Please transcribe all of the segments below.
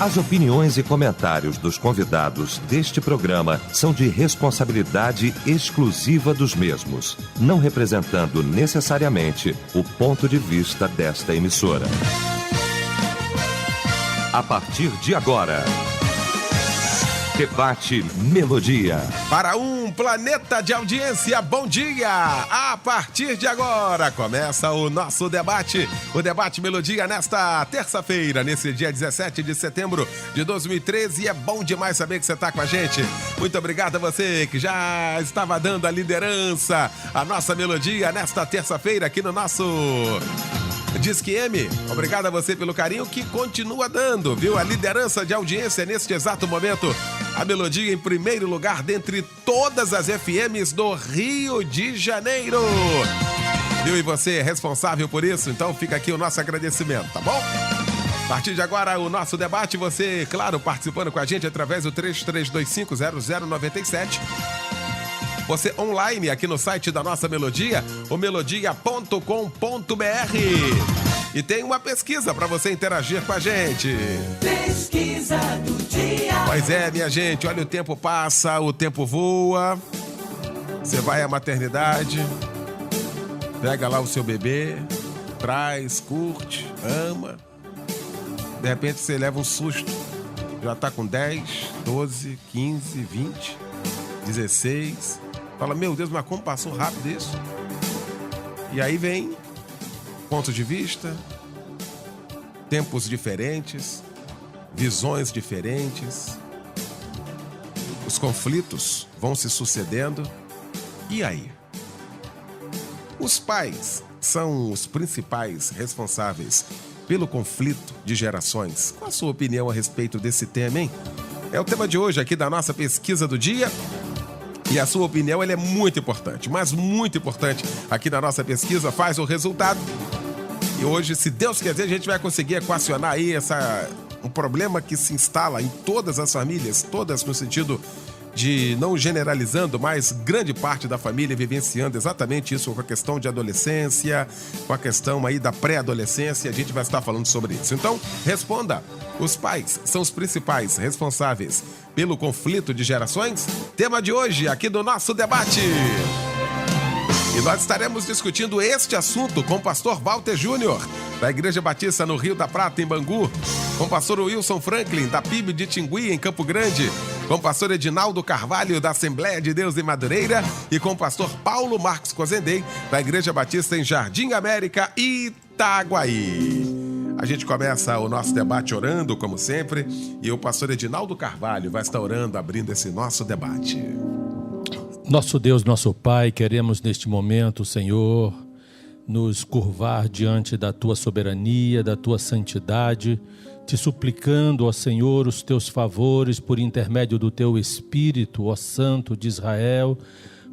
As opiniões e comentários dos convidados deste programa são de responsabilidade exclusiva dos mesmos, não representando necessariamente o ponto de vista desta emissora. A partir de agora, Debate Melodia. Para um planeta de audiência, bom dia! A partir de agora, começa o nosso debate, o Debate Melodia nesta terça-feira, nesse dia 17 de setembro de 2013. E é bom demais saber que você está com a gente. Muito obrigado a você que já estava dando a liderança, a nossa melodia nesta terça-feira aqui no nosso Disque M. Obrigado a você pelo carinho que continua dando, viu? A liderança de audiência neste exato momento. A melodia em primeiro lugar dentre todas as FMs do Rio de Janeiro. Viu? E você é responsável por isso, então fica aqui o nosso agradecimento, tá bom? A partir de agora, o nosso debate, você, claro, participando com a gente através do 33250097. Você online aqui no site da nossa Melodia, o melodia.com.br. E tem uma pesquisa para você interagir com a gente. Pesquisa do dia. Pois é, minha gente, olha, o tempo passa, o tempo voa. Você vai à maternidade, pega lá o seu bebê, traz, curte, ama. De repente você leva um susto. Já tá com 10, 12, 15, 20, 16. Fala, meu Deus, mas como passou rápido isso? E aí vem pontos de vista, tempos diferentes, visões diferentes. Os conflitos vão se sucedendo. E aí? Os pais são os principais responsáveis pelo conflito de gerações. Qual a sua opinião a respeito desse tema, hein? É o tema de hoje aqui da nossa pesquisa do dia. E a sua opinião, ela é muito importante, mas muito importante aqui na nossa pesquisa, faz o resultado. E hoje, se Deus quiser, a gente vai conseguir equacionar aí um problema que se instala em todas as famílias, todas no sentido de, não generalizando, mas grande parte da família vivenciando exatamente isso com a questão de adolescência, com a questão aí da pré-adolescência, a gente vai estar falando sobre isso. Então, responda. Os pais são os principais responsáveis pelo conflito de gerações? Tema de hoje aqui do nosso debate. E nós estaremos discutindo este assunto com o pastor Walter Júnior, da Igreja Batista no Rio da Prata, em Bangu, com o pastor Wilson Franklin, da PIB de Tingui, em Campo Grande, com o pastor Edinaldo Carvalho, da Assembleia de Deus em Madureira, e com o pastor Paulo Marcos Cozendei, da Igreja Batista em Jardim América, Itaguaí. A gente começa o nosso debate orando, como sempre, e o pastor Edinaldo Carvalho vai estar orando, abrindo esse nosso debate. Nosso Deus, nosso Pai, queremos neste momento, Senhor, nos curvar diante da Tua soberania, da Tua santidade, te suplicando, ó Senhor, os Teus favores por intermédio do Teu Espírito, ó Santo de Israel,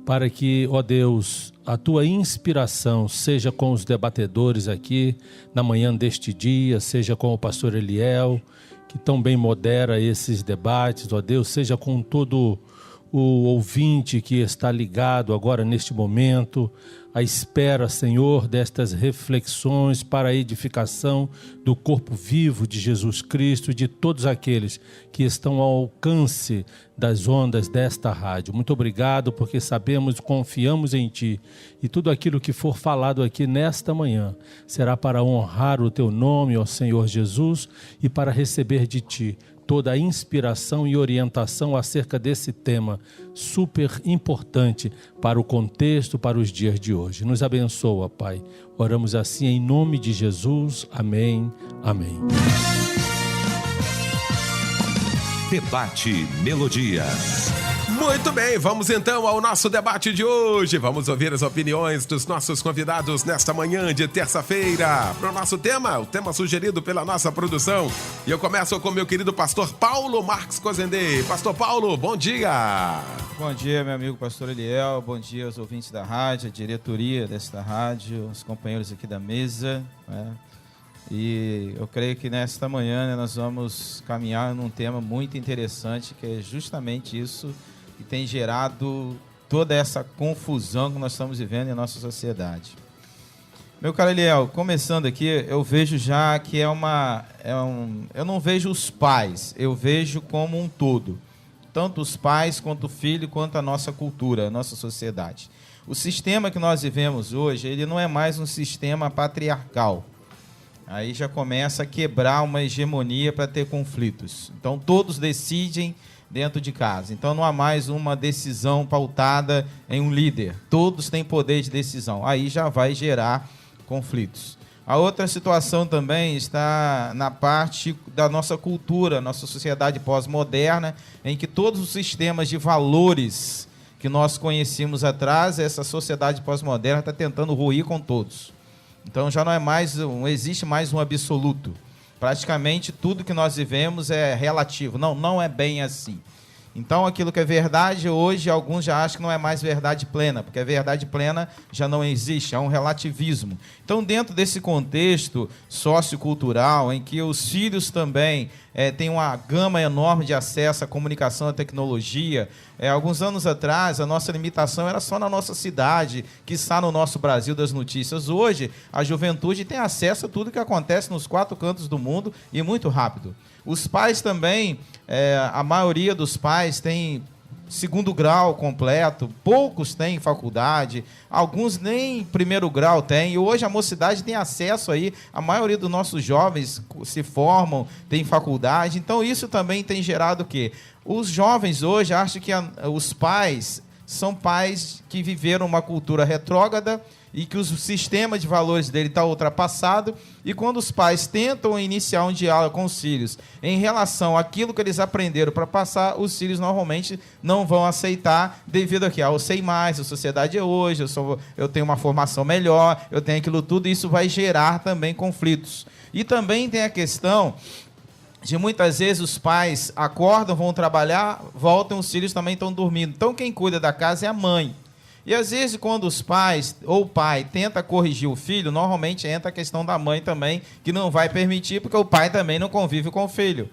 para que, ó Deus, a Tua inspiração seja com os debatedores aqui na manhã deste dia, seja com o pastor Eliel, que tão bem modera esses debates, ó Deus, seja com todo o ouvinte que está ligado agora neste momento, à espera, Senhor, destas reflexões para a edificação do corpo vivo de Jesus Cristo e de todos aqueles que estão ao alcance das ondas desta rádio. Muito obrigado, porque sabemos, confiamos em Ti, e tudo aquilo que for falado aqui nesta manhã será para honrar o Teu nome, ó Senhor Jesus, e para receber de Ti toda a inspiração e orientação acerca desse tema super importante para o contexto, para os dias de hoje. Nos abençoa, Pai. Oramos assim em nome de Jesus. Amém. Amém. Debate Melodia. Muito bem, vamos então ao nosso debate de hoje. Vamos ouvir as opiniões dos nossos convidados nesta manhã de terça-feira. Para o nosso tema, o tema sugerido pela nossa produção. E eu começo com meu querido pastor Paulo Marcos Cozendei. Pastor Paulo, bom dia. Bom dia, meu amigo pastor Eliel. Bom dia aos ouvintes da rádio, a diretoria desta rádio, os companheiros aqui da mesa, né? E eu creio que nesta manhã, né, nós vamos caminhar num tema muito interessante, que é justamente isso que tem gerado toda essa confusão que nós estamos vivendo em nossa sociedade. Meu caro Eliel, começando aqui, eu vejo já que eu não vejo os pais, eu vejo como um todo. Tanto os pais, quanto o filho, quanto a nossa cultura, a nossa sociedade. O sistema que nós vivemos hoje, ele não é mais um sistema patriarcal. Aí já começa a quebrar uma hegemonia para ter conflitos. Então, todos decidem dentro de casa. Então, não há mais uma decisão pautada em um líder. Todos têm poder de decisão. Aí já vai gerar conflitos. A outra situação também está na parte da nossa cultura, nossa sociedade pós-moderna, em que todos os sistemas de valores que nós conhecíamos atrás, essa sociedade pós-moderna está tentando ruir com todos. Então já não existe mais um absoluto. Praticamente tudo que nós vivemos é relativo. Não é bem assim. Então, aquilo que é verdade hoje, alguns já acham que não é mais verdade plena, porque a verdade plena já não existe, é um relativismo. Então, dentro desse contexto sociocultural, em que os filhos também têm uma gama enorme de acesso à comunicação, à tecnologia, alguns anos atrás, a nossa limitação era só na nossa cidade, quiçá no nosso Brasil das notícias. Hoje, a juventude tem acesso a tudo que acontece nos 4 cantos do mundo e muito rápido. Os pais também, a maioria dos pais tem 2º grau completo, poucos têm faculdade, alguns nem 1º grau têm, e hoje a mocidade tem acesso aí, a maioria dos nossos jovens se formam, tem faculdade, então isso também tem gerado o quê? Os jovens hoje acham que os pais são pais que viveram uma cultura retrógrada, e que o sistema de valores dele está ultrapassado, e quando os pais tentam iniciar um diálogo com os filhos em relação àquilo que eles aprenderam para passar, os filhos normalmente não vão aceitar, devido a que eu sei mais, a sociedade é hoje, eu tenho uma formação melhor, eu tenho aquilo tudo, e isso vai gerar também conflitos. E também tem a questão de muitas vezes os pais acordam, vão trabalhar, voltam, os filhos também estão dormindo. Então quem cuida da casa é a mãe. E às vezes quando os pais ou o pai tenta corrigir o filho, normalmente entra a questão da mãe também, que não vai permitir, porque o pai também não convive com o filho.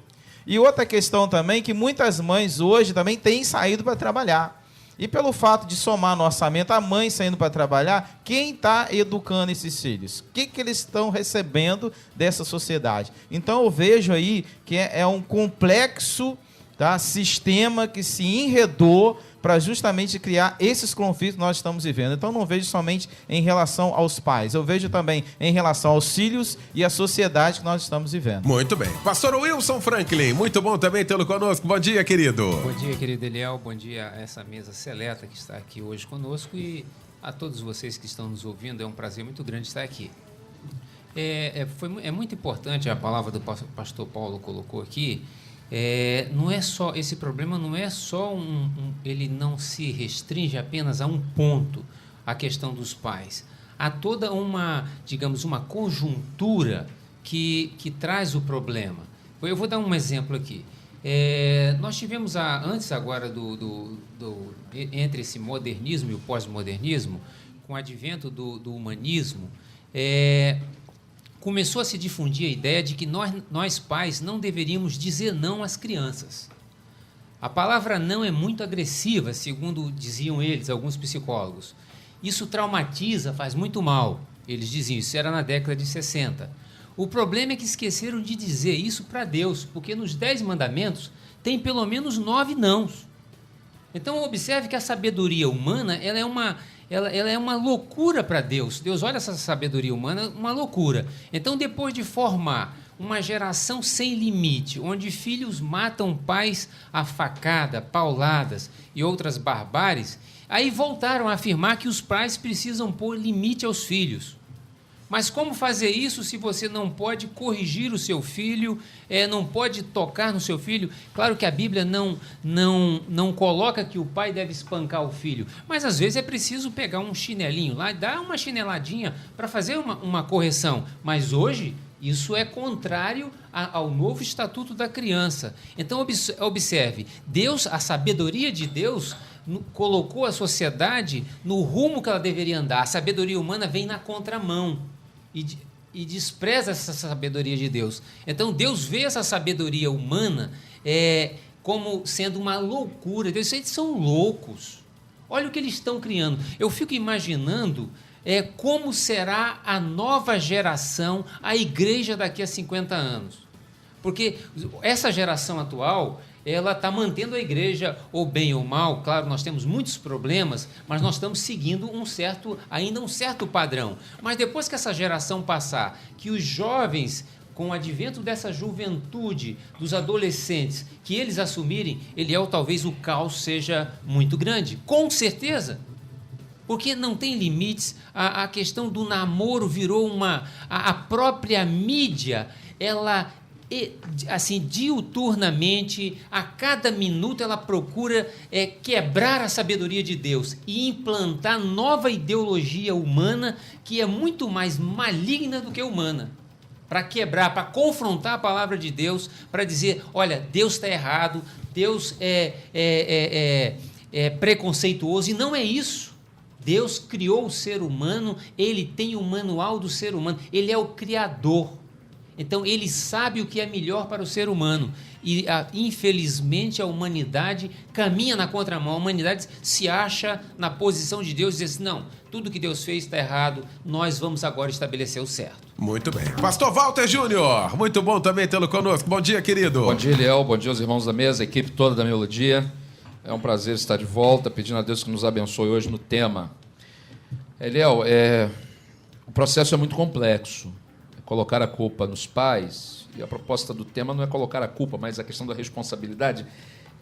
E outra questão também, que muitas mães hoje também têm saído para trabalhar. E pelo fato de somar no orçamento, a mãe saindo para trabalhar, quem está educando esses filhos? O que eles estão recebendo dessa sociedade? Então eu vejo aí que é um complexo, tá, sistema que se enredou para justamente criar esses conflitos que nós estamos vivendo. Então, não vejo somente em relação aos pais, eu vejo também em relação aos filhos e à sociedade que nós estamos vivendo. Muito bem. Pastor Wilson Franklin, muito bom também tê-lo conosco. Bom dia, querido. Bom dia, querido Eliel. Bom dia a essa mesa seleta que está aqui hoje conosco e a todos vocês que estão nos ouvindo. É um prazer muito grande estar aqui. É muito importante a palavra do pastor Paulo colocou aqui. Não é só esse problema, não é só ele não se restringe apenas a um ponto, a questão dos pais. Há toda uma, digamos, uma conjuntura que traz o problema. Eu vou dar um exemplo aqui. Nós tivemos antes agora entre esse modernismo e o pós-modernismo, com o advento do humanismo, começou a se difundir a ideia de que nós pais não deveríamos dizer não às crianças. A palavra não é muito agressiva, segundo diziam eles, alguns psicólogos. Isso traumatiza, faz muito mal. Eles diziam, isso era na década de 60. O problema é que esqueceram de dizer isso para Deus, porque nos 10 mandamentos tem pelo menos 9 nãos. Então, observe que a sabedoria humana ela é uma loucura para Deus. Deus olha essa sabedoria humana, uma loucura. Então, depois de formar uma geração sem limite, onde filhos matam pais a facada, pauladas e outras barbáries, aí voltaram a afirmar que os pais precisam pôr limite aos filhos. Mas como fazer isso se você não pode corrigir o seu filho, não pode tocar no seu filho? Claro que a Bíblia não coloca que o pai deve espancar o filho, mas às vezes é preciso pegar um chinelinho lá e dar uma chineladinha para fazer uma correção. Mas hoje isso é contrário ao novo estatuto da criança. Então observe, a sabedoria de Deus colocou a sociedade no rumo que ela deveria andar. A sabedoria humana vem na contramão e despreza essa sabedoria de Deus. Então, Deus vê essa sabedoria humana como sendo uma loucura. Eles são loucos. Olha o que eles estão criando. Eu fico imaginando como será a nova geração, a igreja daqui a 50 anos. Porque essa geração atual, ela está mantendo a igreja, ou bem ou mal. Claro, nós temos muitos problemas, mas nós estamos seguindo ainda um certo padrão. Mas depois que essa geração passar, que os jovens, com o advento dessa juventude, dos adolescentes, que eles assumirem, talvez o caos seja muito grande. Com certeza. Porque não tem limites. A questão do namoro virou a própria mídia, ela, assim, diuturnamente, a cada minuto ela procura quebrar a sabedoria de Deus e implantar nova ideologia humana que é muito mais maligna do que humana, para quebrar, para confrontar a palavra de Deus, para dizer, olha, Deus está errado, Deus é preconceituoso, e não é isso. Deus criou o ser humano, ele tem o manual do ser humano, ele é o criador. Então, ele sabe o que é melhor para o ser humano. E, infelizmente, a humanidade caminha na contramão. A humanidade se acha na posição de Deus e diz assim, não, tudo que Deus fez está errado, nós vamos agora estabelecer o certo. Muito bem. Pastor Walter Júnior, muito bom também tê-lo conosco. Bom dia, querido. Bom dia, Eliel. Bom dia aos irmãos da mesa, a equipe toda da Melodia. É um prazer estar de volta, pedindo a Deus que nos abençoe hoje no tema. Eliel, o processo é muito complexo. Colocar a culpa nos pais, e a proposta do tema não é colocar a culpa, mas a questão da responsabilidade.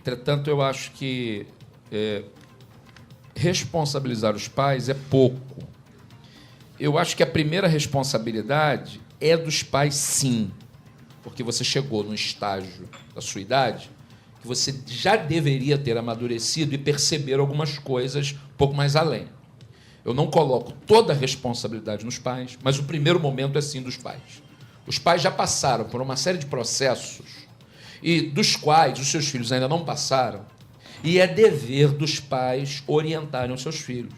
Entretanto, eu acho que responsabilizar os pais é pouco. Eu acho que a primeira responsabilidade é dos pais, sim, porque você chegou num estágio da sua idade que você já deveria ter amadurecido e perceber algumas coisas um pouco mais além. Eu não coloco toda a responsabilidade nos pais, mas o primeiro momento é sim dos pais. Os pais já passaram por uma série de processos e dos quais os seus filhos ainda não passaram, e é dever dos pais orientarem os seus filhos.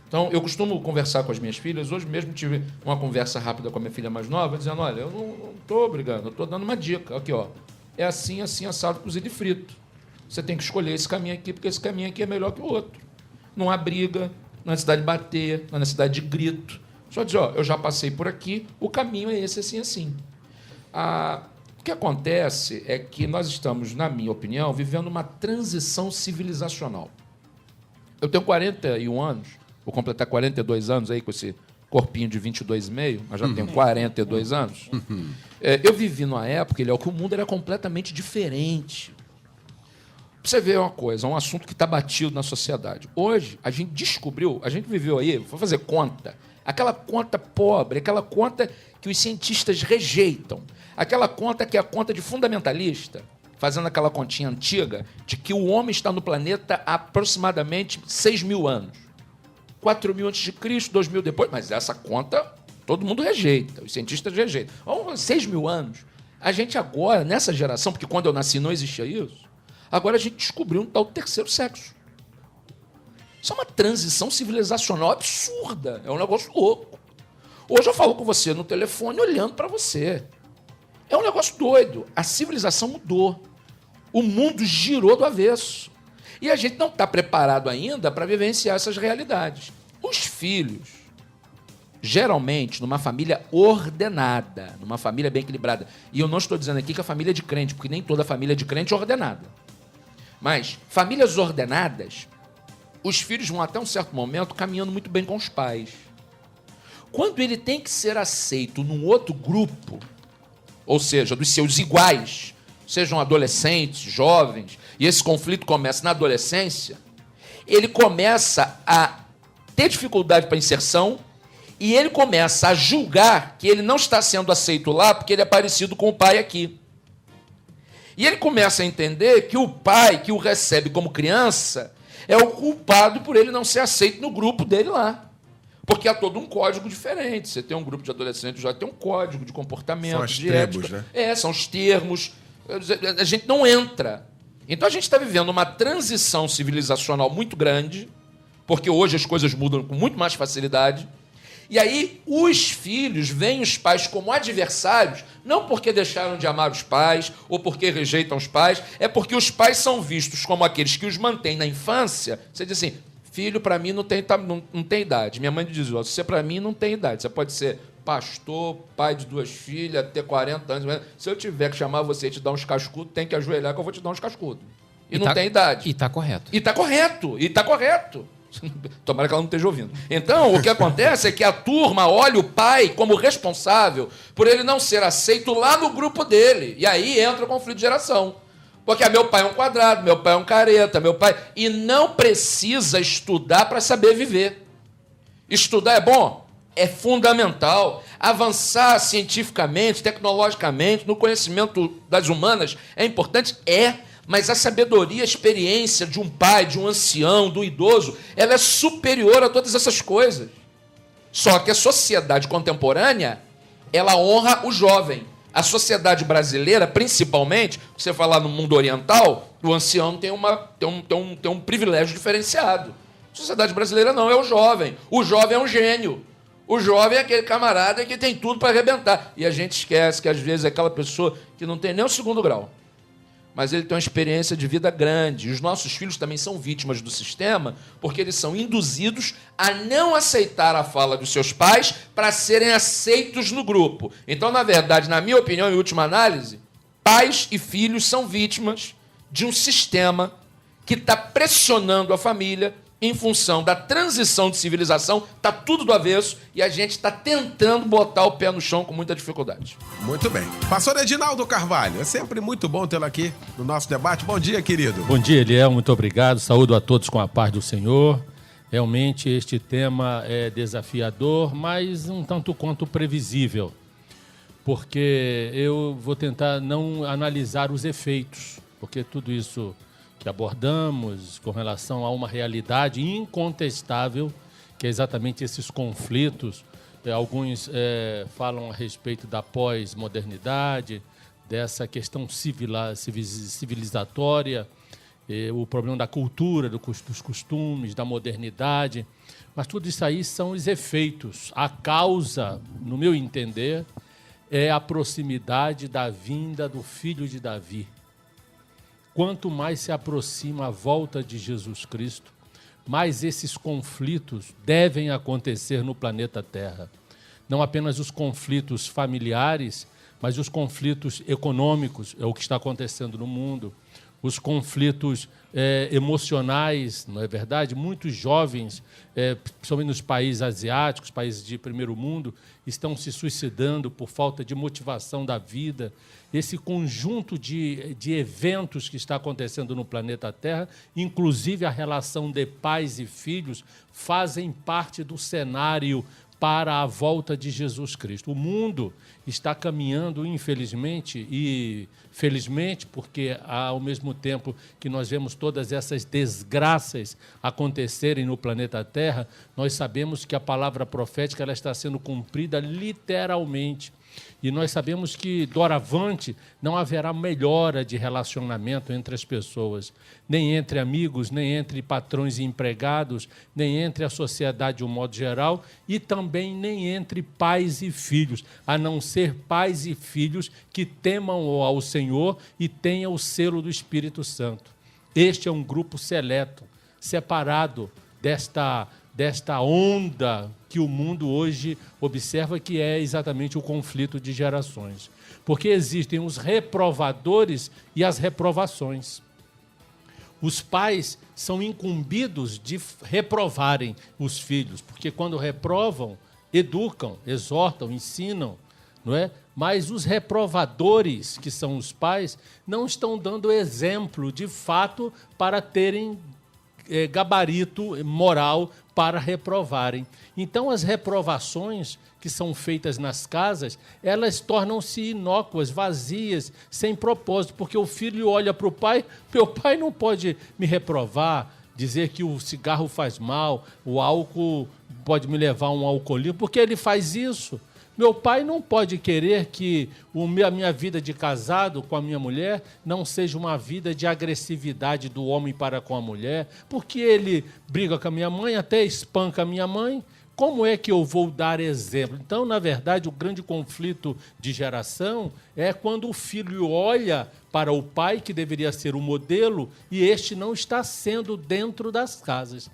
Então, eu costumo conversar com as minhas filhas. Hoje mesmo tive uma conversa rápida com a minha filha mais nova, dizendo, olha, eu não estou brigando, eu estou dando uma dica. Aqui, ó, é assim, assado, cozido e frito. Você tem que escolher esse caminho aqui, porque esse caminho aqui é melhor que o outro. Não há briga, não há necessidade de bater, não há necessidade de grito. Só dizer, ó, eu já passei por aqui, o caminho é esse, assim, assim. O que acontece é que nós estamos, na minha opinião, vivendo uma transição civilizacional. Eu tenho 41 anos, vou completar 42 anos aí com esse corpinho de 22,5, mas já tenho 42 anos. Eu vivi numa época, que o mundo era completamente diferente. Você vê uma coisa, um assunto que está batido na sociedade. Hoje, a gente descobriu, a gente viveu aí, foi fazer conta, aquela conta pobre, aquela conta que os cientistas rejeitam, aquela conta que é a conta de fundamentalista, fazendo aquela continha antiga de que o homem está no planeta há aproximadamente 6.000 anos. 4.000 antes de Cristo, 2.000 depois, mas essa conta todo mundo rejeita, os cientistas rejeitam. 6.000 anos. A gente agora, nessa geração, porque quando eu nasci não existia isso, agora a gente descobriu um tal terceiro sexo. Isso é uma transição civilizacional absurda. É um negócio louco. Hoje eu falo com você no telefone olhando para você. É um negócio doido. A civilização mudou. O mundo girou do avesso. E a gente não está preparado ainda para vivenciar essas realidades. Os filhos, geralmente, numa família ordenada, numa família bem equilibrada. E eu não estou dizendo aqui que a família é de crente, porque nem toda família de crente é ordenada. Mas famílias ordenadas, os filhos vão até um certo momento caminhando muito bem com os pais. Quando ele tem que ser aceito num outro grupo, ou seja, dos seus iguais, sejam adolescentes, jovens, e esse conflito começa na adolescência, ele começa a ter dificuldade para inserção e ele começa a julgar que ele não está sendo aceito lá porque ele é parecido com o pai aqui. E ele começa a entender que o pai que o recebe como criança é o culpado por ele não ser aceito no grupo dele lá. Porque há todo um código diferente. Você tem um grupo de adolescentes, já tem um código de comportamento, são as de tribos, ética. Né? São os termos. A gente não entra. Então a gente está vivendo uma transição civilizacional muito grande, porque hoje as coisas mudam com muito mais facilidade. E aí os filhos veem os pais como adversários, não porque deixaram de amar os pais ou porque rejeitam os pais, é porque os pais são vistos como aqueles que os mantêm na infância. Você diz assim, filho, para mim, não tem idade. Minha mãe dizia, você, para mim, não tem idade. Você pode ser pastor, pai de 2 filhas, ter 40 anos. Se eu tiver que chamar você e te dar uns cascudos, tem que ajoelhar que eu vou te dar uns cascudos. E não tem idade. E está correto. E está correto. Tomara que ela não esteja ouvindo. Então, o que acontece é que a turma olha o pai como responsável por ele não ser aceito lá no grupo dele. E aí entra o conflito de geração. Porque meu pai é um quadrado, meu pai é um careta, meu pai... E não precisa estudar para saber viver. Estudar é bom? É fundamental. Avançar cientificamente, tecnologicamente, no conhecimento das humanas é importante? É. Mas a sabedoria, a experiência de um pai, de um ancião, do idoso, ela é superior a todas essas coisas. Só que a sociedade contemporânea, ela honra o jovem. A sociedade brasileira, principalmente, você falar no mundo oriental, o ancião tem um privilégio diferenciado. A sociedade brasileira não, é o jovem. O jovem é um gênio. O jovem é aquele camarada que tem tudo para arrebentar. E a gente esquece que, às vezes, é aquela pessoa que não tem nem o 2º grau. Mas ele tem uma experiência de vida grande. E os nossos filhos também são vítimas do sistema, porque eles são induzidos a não aceitar a fala dos seus pais para serem aceitos no grupo. Então, na verdade, na minha opinião, em última análise, pais e filhos são vítimas de um sistema que está pressionando a família em função da transição de civilização, está tudo do avesso, e a gente está tentando botar o pé no chão com muita dificuldade. Muito bem. Pastor Edinaldo Carvalho, é sempre muito bom tê-lo aqui no nosso debate. Bom dia, querido. Bom dia, Eliel, muito obrigado. Saúdo a todos com a paz do Senhor. Realmente este tema é desafiador, mas um tanto quanto previsível, porque eu vou tentar não analisar os efeitos, porque tudo isso que abordamos com relação a uma realidade incontestável, que é exatamente esses conflitos. Alguns falam a respeito da pós-modernidade, dessa questão civilizatória, o problema da cultura, dos costumes, da modernidade. Mas tudo isso aí são os efeitos. A causa, no meu entender, é a proximidade da vinda do filho de Davi. Quanto mais se aproxima a volta de Jesus Cristo, mais esses conflitos devem acontecer no planeta Terra. Não apenas os conflitos familiares, mas os conflitos econômicos, é o que está acontecendo no mundo, os conflitos emocionais, não é verdade? Muitos jovens, principalmente nos países asiáticos, países de primeiro mundo, estão se suicidando por falta de motivação da vida. Esse conjunto de eventos que está acontecendo no planeta Terra, inclusive a relação de pais e filhos, fazem parte do cenário para a volta de Jesus Cristo. O mundo está caminhando, infelizmente, e felizmente, porque ao mesmo tempo que nós vemos todas essas desgraças acontecerem no planeta Terra, nós sabemos que a palavra profética ela está sendo cumprida literalmente. E nós sabemos que, doravante, não haverá melhora de relacionamento entre as pessoas, nem entre amigos, nem entre patrões e empregados, nem entre a sociedade de um modo geral, e também nem entre pais e filhos, a não ser pais e filhos que temam ao Senhor e tenham o selo do Espírito Santo. Este é um grupo seleto, separado desta onda que o mundo hoje observa, que é exatamente o conflito de gerações. Porque existem os reprovadores e as reprovações. Os pais são incumbidos de reprovarem os filhos, porque quando reprovam, educam, exortam, ensinam, não é? Mas os reprovadores, que são os pais, não estão dando exemplo, de fato, para terem gabarito moral para reprovarem. Então, as reprovações que são feitas nas casas, elas tornam-se inócuas, vazias, sem propósito, porque o filho olha para o pai, meu pai não pode me reprovar, dizer que o cigarro faz mal, o álcool pode me levar a um alcoolismo, porque ele faz isso. Meu pai não pode querer que a minha vida de casado com a minha mulher não seja uma vida de agressividade do homem para com a mulher, porque ele briga com a minha mãe, até espanca a minha mãe. como é que eu vou dar exemplo? Então, na verdade, o grande conflito de geração é quando o filho olha para o pai, que deveria ser o modelo, e este não está sendo dentro das casas.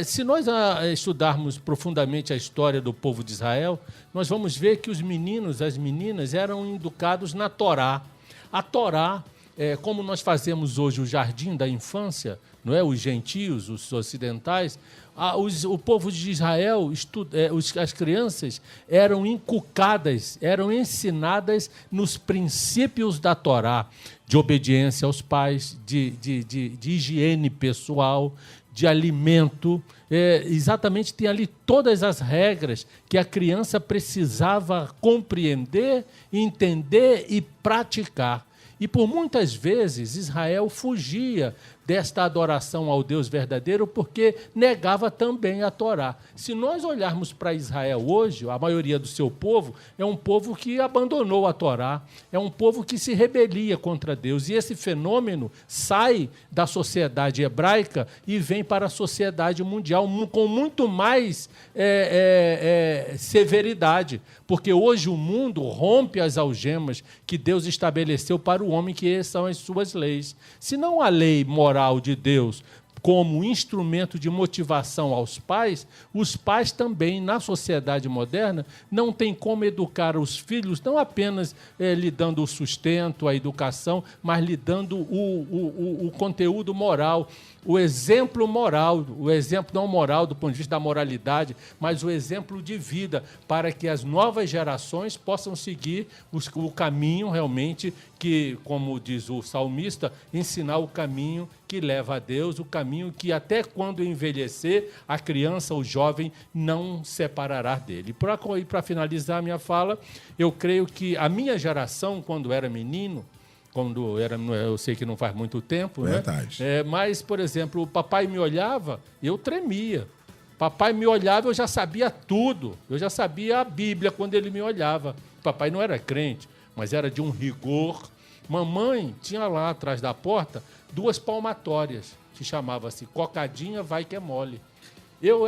Se nós estudarmos profundamente a história do povo de Israel, nós vamos ver que os meninos, as meninas, eram educados na Torá. A Torá, como nós fazemos hoje o jardim da infância, não é? Os gentios, os ocidentais, o povo de Israel, as crianças eram inculcadas, eram ensinadas nos princípios da Torá, de obediência aos pais, de higiene pessoal, de alimento. Exatamente, tem ali todas as regras que a criança precisava compreender, entender e praticar. E por muitas vezes Israel fugia desta adoração ao Deus verdadeiro porque negava também a Torá. Se nós olharmos para Israel hoje, a maioria do seu povo é um povo que abandonou a Torá, é um povo que se rebelia contra Deus. E esse fenômeno sai da sociedade hebraica e vem para a sociedade mundial com muito mais severidade, porque hoje o mundo rompe as algemas que Deus estabeleceu para o homem, que são as suas leis. Se não a lei moral de Deus como instrumento de motivação aos pais, os pais também, na sociedade moderna, não têm como educar os filhos, não apenas lhe dando o sustento, a educação, mas lhe dando o conteúdo moral, o exemplo moral, o exemplo não moral do ponto de vista da moralidade, mas o exemplo de vida, para que as novas gerações possam seguir o caminho realmente que, como diz o salmista, ensinar o caminho que leva a Deus, o caminho que até quando envelhecer, a criança, o jovem, não separará dele. E para finalizar a minha fala, eu creio que a minha geração, quando era menino, eu sei que não faz muito tempo, verdade, né? Mas, por exemplo, o papai me olhava, eu tremia. Papai me olhava, eu já sabia tudo. Eu já sabia a Bíblia quando ele me olhava. Papai não era crente, mas era de um rigor. Mamãe tinha lá atrás da porta 2 palmatórias, que chamava-se Cocadinha Vai Que É Mole. Eu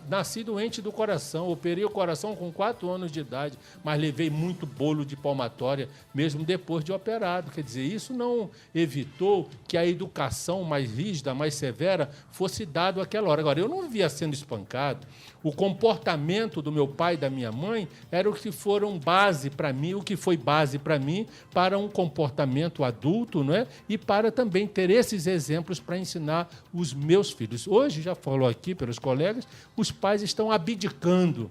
nasci doente do coração, operei o coração com 4 anos de idade, mas levei muito bolo de palmatória, mesmo depois de operado. Quer dizer, isso não evitou que a educação mais rígida, mais severa, fosse dada àquela hora. Agora, eu não vivia sendo espancado. O comportamento do meu pai e da minha mãe era o que foram base para mim, o que foi base para mim para um comportamento adulto, não é? E para também ter esses exemplos para ensinar os meus filhos. Hoje, já falou aqui pelos colegas, os pais estão abdicando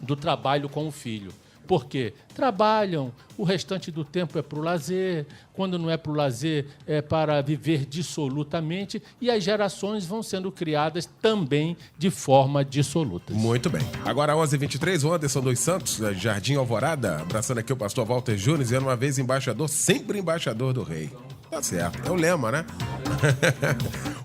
do trabalho com o filho. Por quê? Trabalham, o restante do tempo é para o lazer, quando não é para o lazer, é para viver dissolutamente, e as gerações vão sendo criadas também de forma dissoluta. Muito bem. Agora, 11h23, o Anderson dos Santos, Jardim Alvorada, abraçando aqui o pastor Walter Júnior, dizendo uma vez embaixador, sempre embaixador do rei. Tá certo, é o lema, né?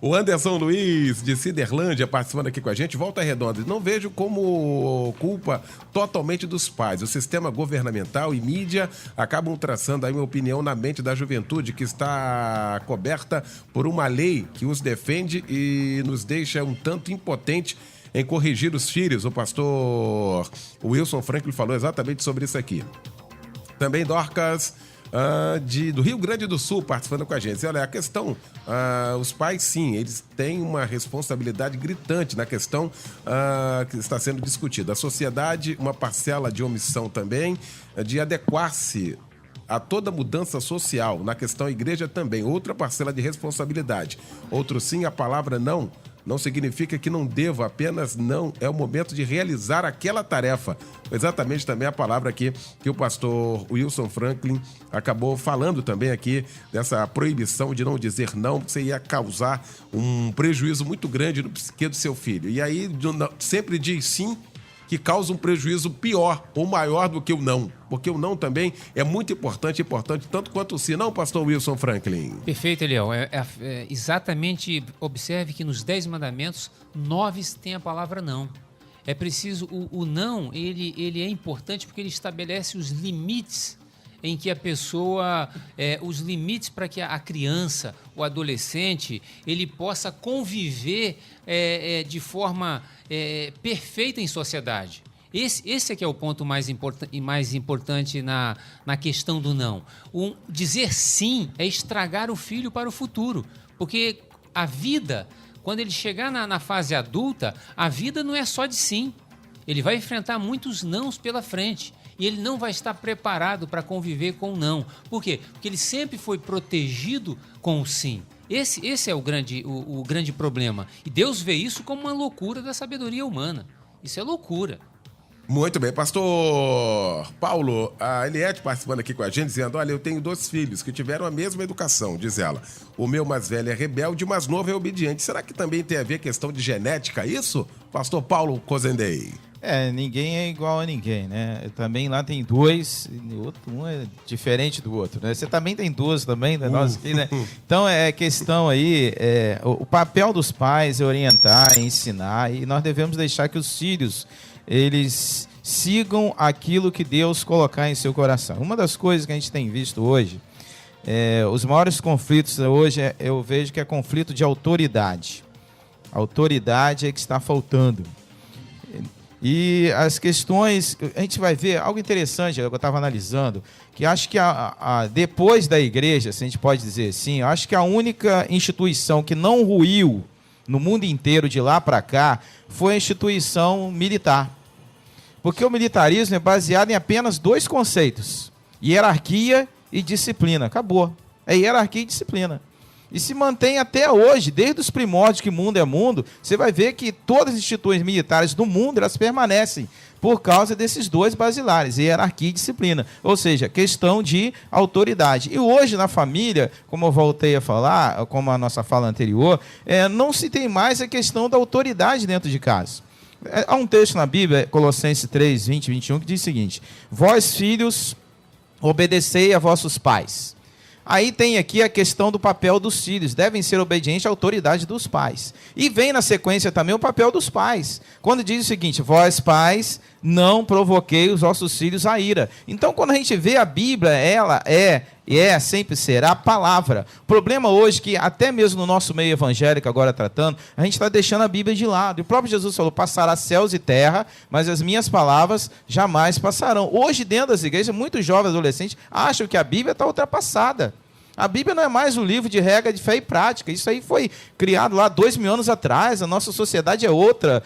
O Anderson Luiz, de Ciderlândia, participando aqui com a gente. Volta Redonda. Não vejo como culpa totalmente dos pais. O sistema governamental e mídia acabam traçando, aí, minha opinião, na mente da juventude, que está coberta por uma lei que os defende e nos deixa um tanto impotente em corrigir os filhos. O pastor Wilson Franklin falou exatamente sobre isso aqui. Também Dorcas... do Rio Grande do Sul, participando com a gente. Olha, a questão, os pais, sim, eles têm uma responsabilidade gritante na questão que está sendo discutida. A sociedade, uma parcela de omissão também, de adequar-se a toda mudança social. Na questão igreja também, outra parcela de responsabilidade. Outro sim, a palavra não significa que não devo, apenas não é o momento de realizar aquela tarefa. Exatamente também a palavra aqui que o pastor Wilson Franklin acabou falando também aqui, dessa proibição de não dizer não, porque você ia causar um prejuízo muito grande no psique do seu filho. E aí sempre diz sim, que causa um prejuízo pior ou maior do que o não. Porque o não também é muito importante tanto quanto o sim. Não, pastor Wilson Franklin? Perfeito, Eliel. Exatamente, observe que nos 10 mandamentos, 9 tem a palavra não. É preciso, o não, ele é importante porque ele estabelece os limites em que a pessoa, os limites para que a criança, o adolescente, ele possa conviver de forma perfeita em sociedade. Esse é que é o ponto mais importante na questão do não. Dizer sim é estragar o filho para o futuro, porque a vida, quando ele chegar na fase adulta, a vida não é só de sim. Ele vai enfrentar muitos nãos pela frente e ele não vai estar preparado para conviver com o não. Por quê? Porque ele sempre foi protegido com o sim. Esse é o grande problema. E Deus vê isso como uma loucura da sabedoria humana. Isso é loucura. Muito bem, pastor Paulo, a Eliette participando aqui com a gente, dizendo, olha, eu tenho 2 filhos que tiveram a mesma educação, diz ela. O meu mais velho é rebelde, o mais novo é obediente. Será que também tem a ver questão de genética isso? Pastor Paulo Cozendei. Ninguém é igual a ninguém, né? Também lá tem 2, um é diferente do outro, né? Você também tem 2 também, né? Nós aqui, né? Então, questão aí, o papel dos pais é orientar, é ensinar, e nós devemos deixar que os filhos, eles sigam aquilo que Deus colocar em seu coração. Uma das coisas que a gente tem visto hoje, os maiores conflitos hoje, eu vejo que é conflito de autoridade. A autoridade é que está faltando. E as questões, a gente vai ver algo interessante, eu estava analisando, que acho que depois da igreja, se a gente pode dizer assim, eu acho que a única instituição que não ruiu no mundo inteiro de lá para cá foi a instituição militar. Porque o militarismo é baseado em apenas 2 conceitos: hierarquia e disciplina. Acabou. É hierarquia e disciplina. E se mantém até hoje, desde os primórdios que mundo é mundo, você vai ver que todas as instituições militares do mundo, elas permanecem por causa desses 2 basilares, hierarquia e disciplina. Ou seja, questão de autoridade. E hoje na família, como eu voltei a falar, como a nossa fala anterior, não se tem mais a questão da autoridade dentro de casa. Há um texto na Bíblia, Colossenses 3, 20 e 21, que diz o seguinte: vós, filhos, obedecei a vossos pais. Aí tem aqui a questão do papel dos filhos. Devem ser obedientes à autoridade dos pais. E vem na sequência também o papel dos pais. Quando diz o seguinte: vós, pais, não provoquei os vossos filhos à ira. Então, quando a gente vê a Bíblia, ela sempre será a palavra. O problema hoje é que, até mesmo no nosso meio evangélico, agora tratando, a gente está deixando a Bíblia de lado. E o próprio Jesus falou: passará céus e terra, mas as minhas palavras jamais passarão. Hoje, dentro das igrejas, muitos jovens adolescentes acham que a Bíblia está ultrapassada. A Bíblia não é mais um livro de regra de fé e prática. Isso aí foi criado lá 2000 anos atrás. A nossa sociedade é outra.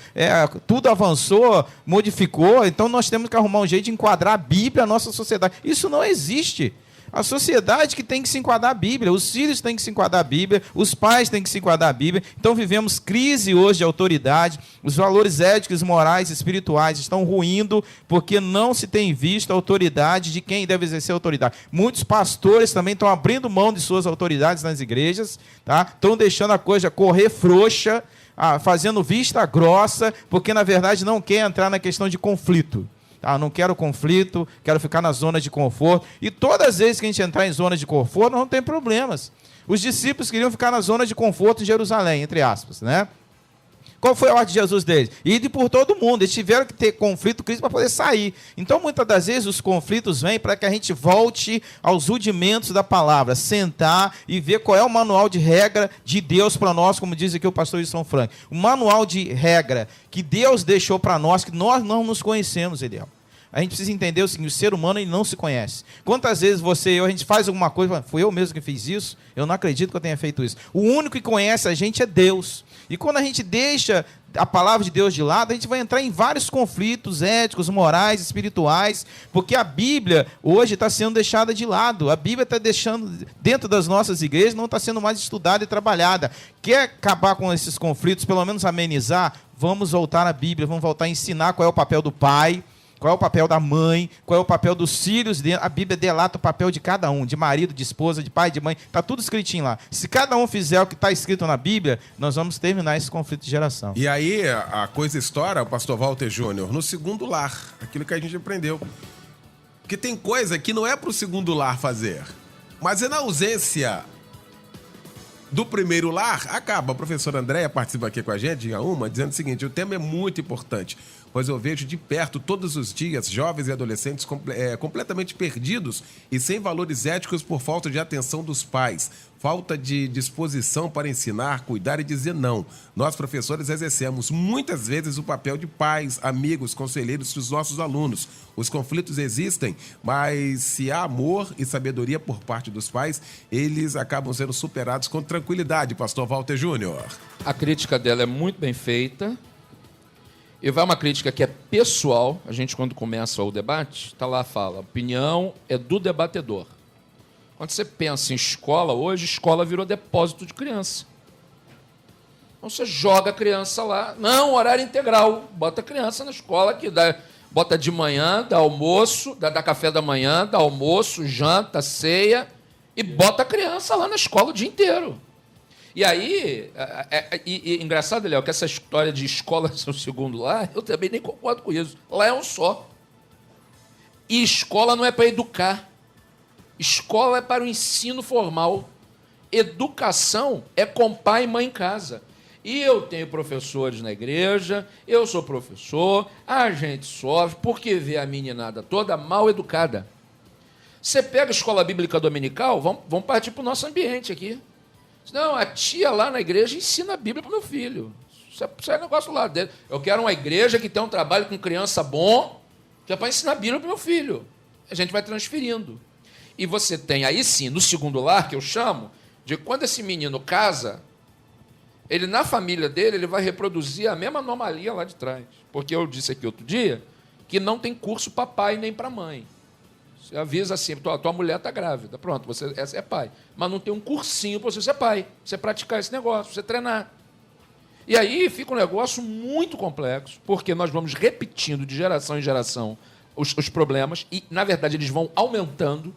Tudo avançou, modificou. Então nós temos que arrumar um jeito de enquadrar a Bíblia à nossa sociedade. Isso não existe. A sociedade que tem que se enquadrar a Bíblia, os filhos têm que se enquadrar a Bíblia, os pais têm que se enquadrar a Bíblia. Então vivemos crise hoje de autoridade, os valores éticos, morais e espirituais estão ruindo porque não se tem visto a autoridade de quem deve exercer a autoridade. Muitos pastores também estão abrindo mão de suas autoridades nas igrejas, tá? Estão deixando a coisa correr frouxa, fazendo vista grossa, porque na verdade não quer entrar na questão de conflito. Não quero conflito, quero ficar na zona de conforto. E todas as vezes que a gente entrar em zona de conforto, não tem problemas. Os discípulos queriam ficar na zona de conforto em Jerusalém, entre aspas, né? Qual foi a ordem de Jesus deles? Ir por todo mundo. Eles tiveram que ter conflito, crise, para poder sair. Então, muitas das vezes, os conflitos vêm para que a gente volte aos rudimentos da palavra, sentar e ver qual é o manual de regra de Deus para nós, como diz aqui o pastor Wilson Frank. O manual de regra que Deus deixou para nós, que nós não nos conhecemos, Eliel. A gente precisa entender o seguinte: o ser humano ele não se conhece. Quantas vezes você e eu, a gente faz alguma coisa, foi eu mesmo que fiz isso? Eu não acredito que eu tenha feito isso. O único que conhece a gente é Deus. E quando a gente deixa a palavra de Deus de lado, a gente vai entrar em vários conflitos éticos, morais, espirituais, porque a Bíblia hoje está sendo deixada de lado. A Bíblia está deixando dentro das nossas igrejas, não está sendo mais estudada e trabalhada. Quer acabar com esses conflitos, pelo menos amenizar? Vamos voltar à Bíblia, vamos voltar a ensinar qual é o papel do pai, qual é o papel da mãe, qual é o papel dos filhos. A Bíblia delata o papel de cada um, de marido, de esposa, de pai, de mãe. Está tudo escritinho lá. Se cada um fizer o que está escrito na Bíblia, nós vamos terminar esse conflito de geração. E aí a coisa estoura, o pastor Walter Júnior, no segundo lar. Aquilo que a gente aprendeu. Porque tem coisa que não é para o segundo lar fazer. Mas é na ausência do primeiro lar, acaba. A professora Andréia participa aqui com a gente, dizendo o seguinte: o tema é muito importante. pois eu vejo de perto todos os dias jovens e adolescentes completamente perdidos e sem valores éticos por falta de atenção dos pais, falta de disposição para ensinar, cuidar e dizer não. Nós, professores, exercemos muitas vezes o papel de pais, amigos, conselheiros dos nossos alunos. Os conflitos existem, mas se há amor e sabedoria por parte dos pais, eles acabam sendo superados com tranquilidade, pastor Walter Júnior. A crítica dela é muito bem feita. E vai uma crítica que é pessoal. A gente, quando começa o debate, está lá, fala, a opinião é do debatedor. Quando você pensa em escola, hoje, escola virou depósito de criança. Então você joga a criança lá. Não, horário integral. Bota a criança na escola, que bota de manhã, dá almoço, dá café da manhã, dá almoço, janta, ceia, e bota a criança lá na escola o dia inteiro. E aí, engraçado, Léo, que essa história de escola ser o segundo lar, eu também nem concordo com isso. Lá é um só. E escola não é para educar. Escola é para o ensino formal. Educação é com pai e mãe em casa. E eu tenho professores na igreja, eu sou professor, a gente sofre porque vê a meninada toda mal educada. Você pega a escola bíblica dominical, vamos partir para o nosso ambiente aqui. Não, a tia lá na igreja ensina a Bíblia para o meu filho. Isso é negócio lá dele. Eu quero uma igreja que tenha um trabalho com criança bom, que é para ensinar a Bíblia para o meu filho. A gente vai transferindo. E você tem aí sim, no segundo lar, que eu chamo, de quando esse menino casa, ele na família dele, ele vai reproduzir a mesma anomalia lá de trás. Porque eu disse aqui outro dia que não tem curso para pai nem para mãe. Você avisa assim, tua mulher está grávida, pronto, essa é pai. Mas não tem um cursinho para você ser pai, pra você praticar esse negócio, pra você treinar. E aí fica um negócio muito complexo, porque nós vamos repetindo de geração em geração os problemas, e, na verdade, eles vão aumentando,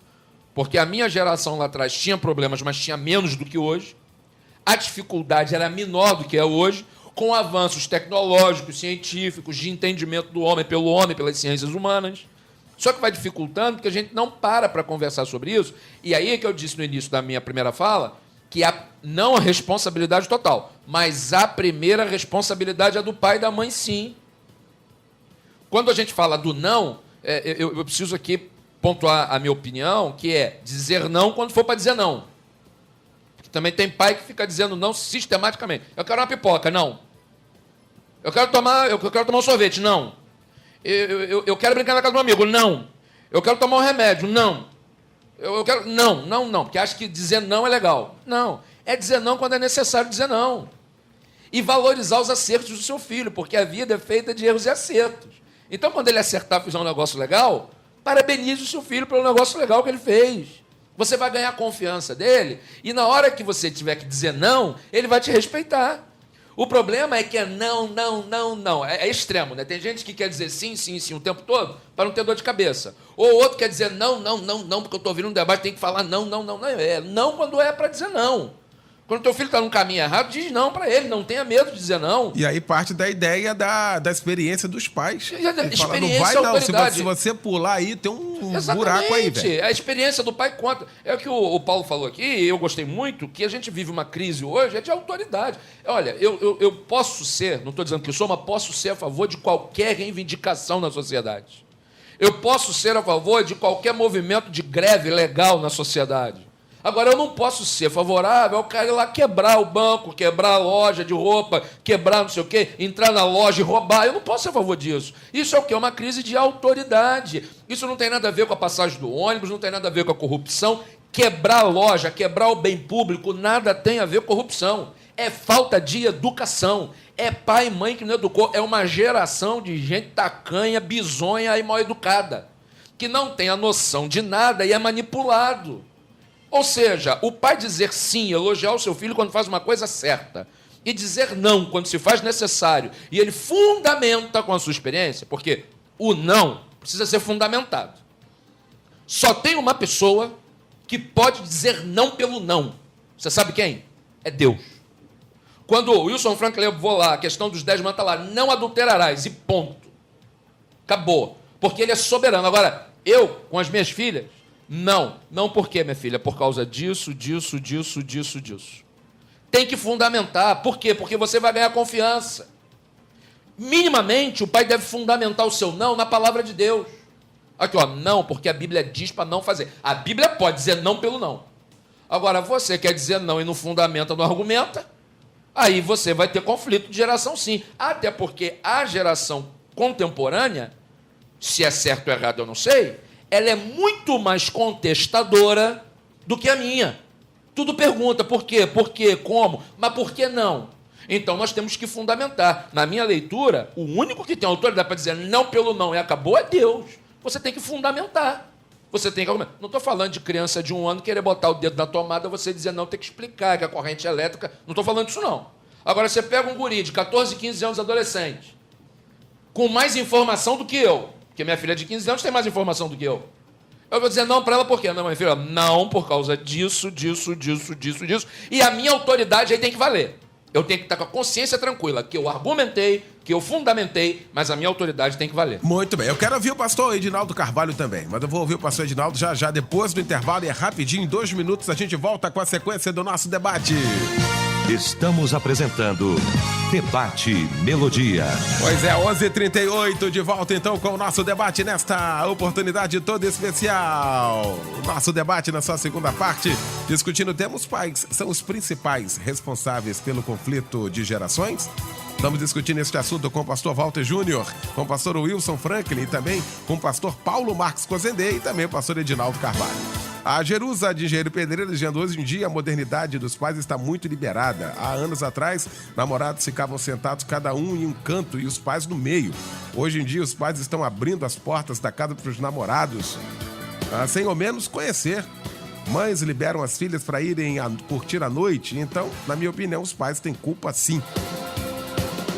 porque a minha geração lá atrás tinha problemas, mas tinha menos do que hoje. A dificuldade era menor do que é hoje, com avanços tecnológicos, científicos, de entendimento do homem pelo homem, pelas ciências humanas. Só que vai dificultando, porque a gente não para conversar sobre isso. E aí é que eu disse no início da minha primeira fala, que não a responsabilidade total, mas a primeira responsabilidade é do pai e da mãe, sim. Quando a gente fala do não, eu preciso aqui pontuar a minha opinião, que é dizer não quando for para dizer não. Porque também tem pai que fica dizendo não sistematicamente. Eu quero uma pipoca, não. Eu quero tomar um sorvete, não. Eu quero brincar na casa do meu amigo, não. Eu quero tomar um remédio, não. Eu quero... Não, porque acho que dizer não é legal. Não, é dizer não quando é necessário dizer não. E valorizar os acertos do seu filho, porque a vida é feita de erros e acertos. Então, quando ele acertar e fizer um negócio legal, parabenize o seu filho pelo negócio legal que ele fez. Você vai ganhar a confiança dele, e na hora que você tiver que dizer não, ele vai te respeitar. O problema é que é não. É extremo, né? Tem gente que quer dizer sim o tempo todo para não ter dor de cabeça. Ou outro quer dizer não, porque eu estou ouvindo um debate, tem que falar não. É não quando é para dizer não. Quando teu filho está num caminho errado, diz não para ele, não tenha medo de dizer não. E aí parte da ideia da experiência dos pais. Experiência não vai não, se você pular aí, tem um buraco aí, velho. A experiência do pai conta. É o que o Paulo falou aqui, e eu gostei muito, que a gente vive uma crise hoje, é de autoridade. Olha, eu posso ser, não estou dizendo que eu sou, mas posso ser a favor de qualquer reivindicação na sociedade. Eu posso ser a favor de qualquer movimento de greve legal na sociedade. Agora, eu não posso ser favorável ao cara ir lá quebrar o banco, quebrar a loja de roupa, quebrar não sei o quê, entrar na loja e roubar. Eu não posso ser a favor disso. Isso é o quê? Uma crise de autoridade. Isso não tem nada a ver com a passagem do ônibus, não tem nada a ver com a corrupção. Quebrar a loja, quebrar o bem público, nada tem a ver com corrupção. É falta de educação. É pai e mãe que não educou. É uma geração de gente tacanha, bizonha e mal educada, que não tem a noção de nada e é manipulado. Ou seja, o pai dizer sim, elogiar o seu filho quando faz uma coisa certa, e dizer não quando se faz necessário, e ele fundamenta com a sua experiência, porque o não precisa ser fundamentado. Só tem uma pessoa que pode dizer não pelo não. Você sabe quem? É Deus. Quando o Wilson Frank levou lá a questão dos 10 mandamentos, tá lá, não adulterarás, e ponto. Acabou. Porque ele é soberano. Agora, eu, com as minhas filhas, não por quê, minha filha? Por causa disso. Tem que fundamentar. Por quê? Porque você vai ganhar confiança. minimamente, o pai deve fundamentar o seu não na palavra de Deus. Aqui, ó, não, porque a Bíblia diz para não fazer. A Bíblia pode dizer não pelo não. Agora, você quer dizer não e não fundamenta, não argumenta, aí você vai ter conflito de geração, sim. Até porque a geração contemporânea, se é certo ou errado eu não sei, ela é muito mais contestadora do que a minha. Tudo pergunta por quê, como, mas por que não? Então nós temos que fundamentar. Na minha leitura, o único que tem autoridade para dizer não pelo não e acabou é Deus. Você tem que fundamentar. Você tem que argumentar. Não estou falando de criança de 1 ano querer botar o dedo na tomada, você dizer não, tem que explicar que a corrente elétrica... Não estou falando disso, não. Agora, você pega um guri de 14, 15 anos, adolescente, com mais informação do que eu, porque minha filha de 15 anos tem mais informação do que eu. Eu vou dizer não para ela por quê? Não, minha filha, não por causa disso, e a minha autoridade aí tem que valer. Eu tenho que estar com a consciência tranquila, que eu argumentei, que eu fundamentei, mas a minha autoridade tem que valer. Muito bem. Eu quero ouvir o pastor Edinaldo Carvalho também, mas eu vou ouvir o pastor Edinaldo já depois do intervalo, e é rapidinho, em 2 minutos a gente volta com a sequência do nosso debate. Estamos apresentando Debate Melodia. Pois é, 11h38, de volta então com o nosso debate nesta oportunidade toda especial. O nosso debate na sua segunda parte, discutindo temas: pais são os principais responsáveis pelo conflito de gerações? Estamos discutindo este assunto com o pastor Walter Júnior, com o pastor Wilson Franklin e também com o pastor Paulo Marques Cozendê e também o pastor Edinaldo Carvalho. A Jerusa de Engenheiro Pedreiro dizendo: hoje em dia a modernidade dos pais está muito liberada. Há anos atrás, namorados ficavam sentados cada um em um canto e os pais no meio. Hoje em dia os pais estão abrindo as portas da casa para os namorados, sem ao menos conhecer. Mães liberam as filhas para irem curtir a noite. Então, na minha opinião, os pais têm culpa sim.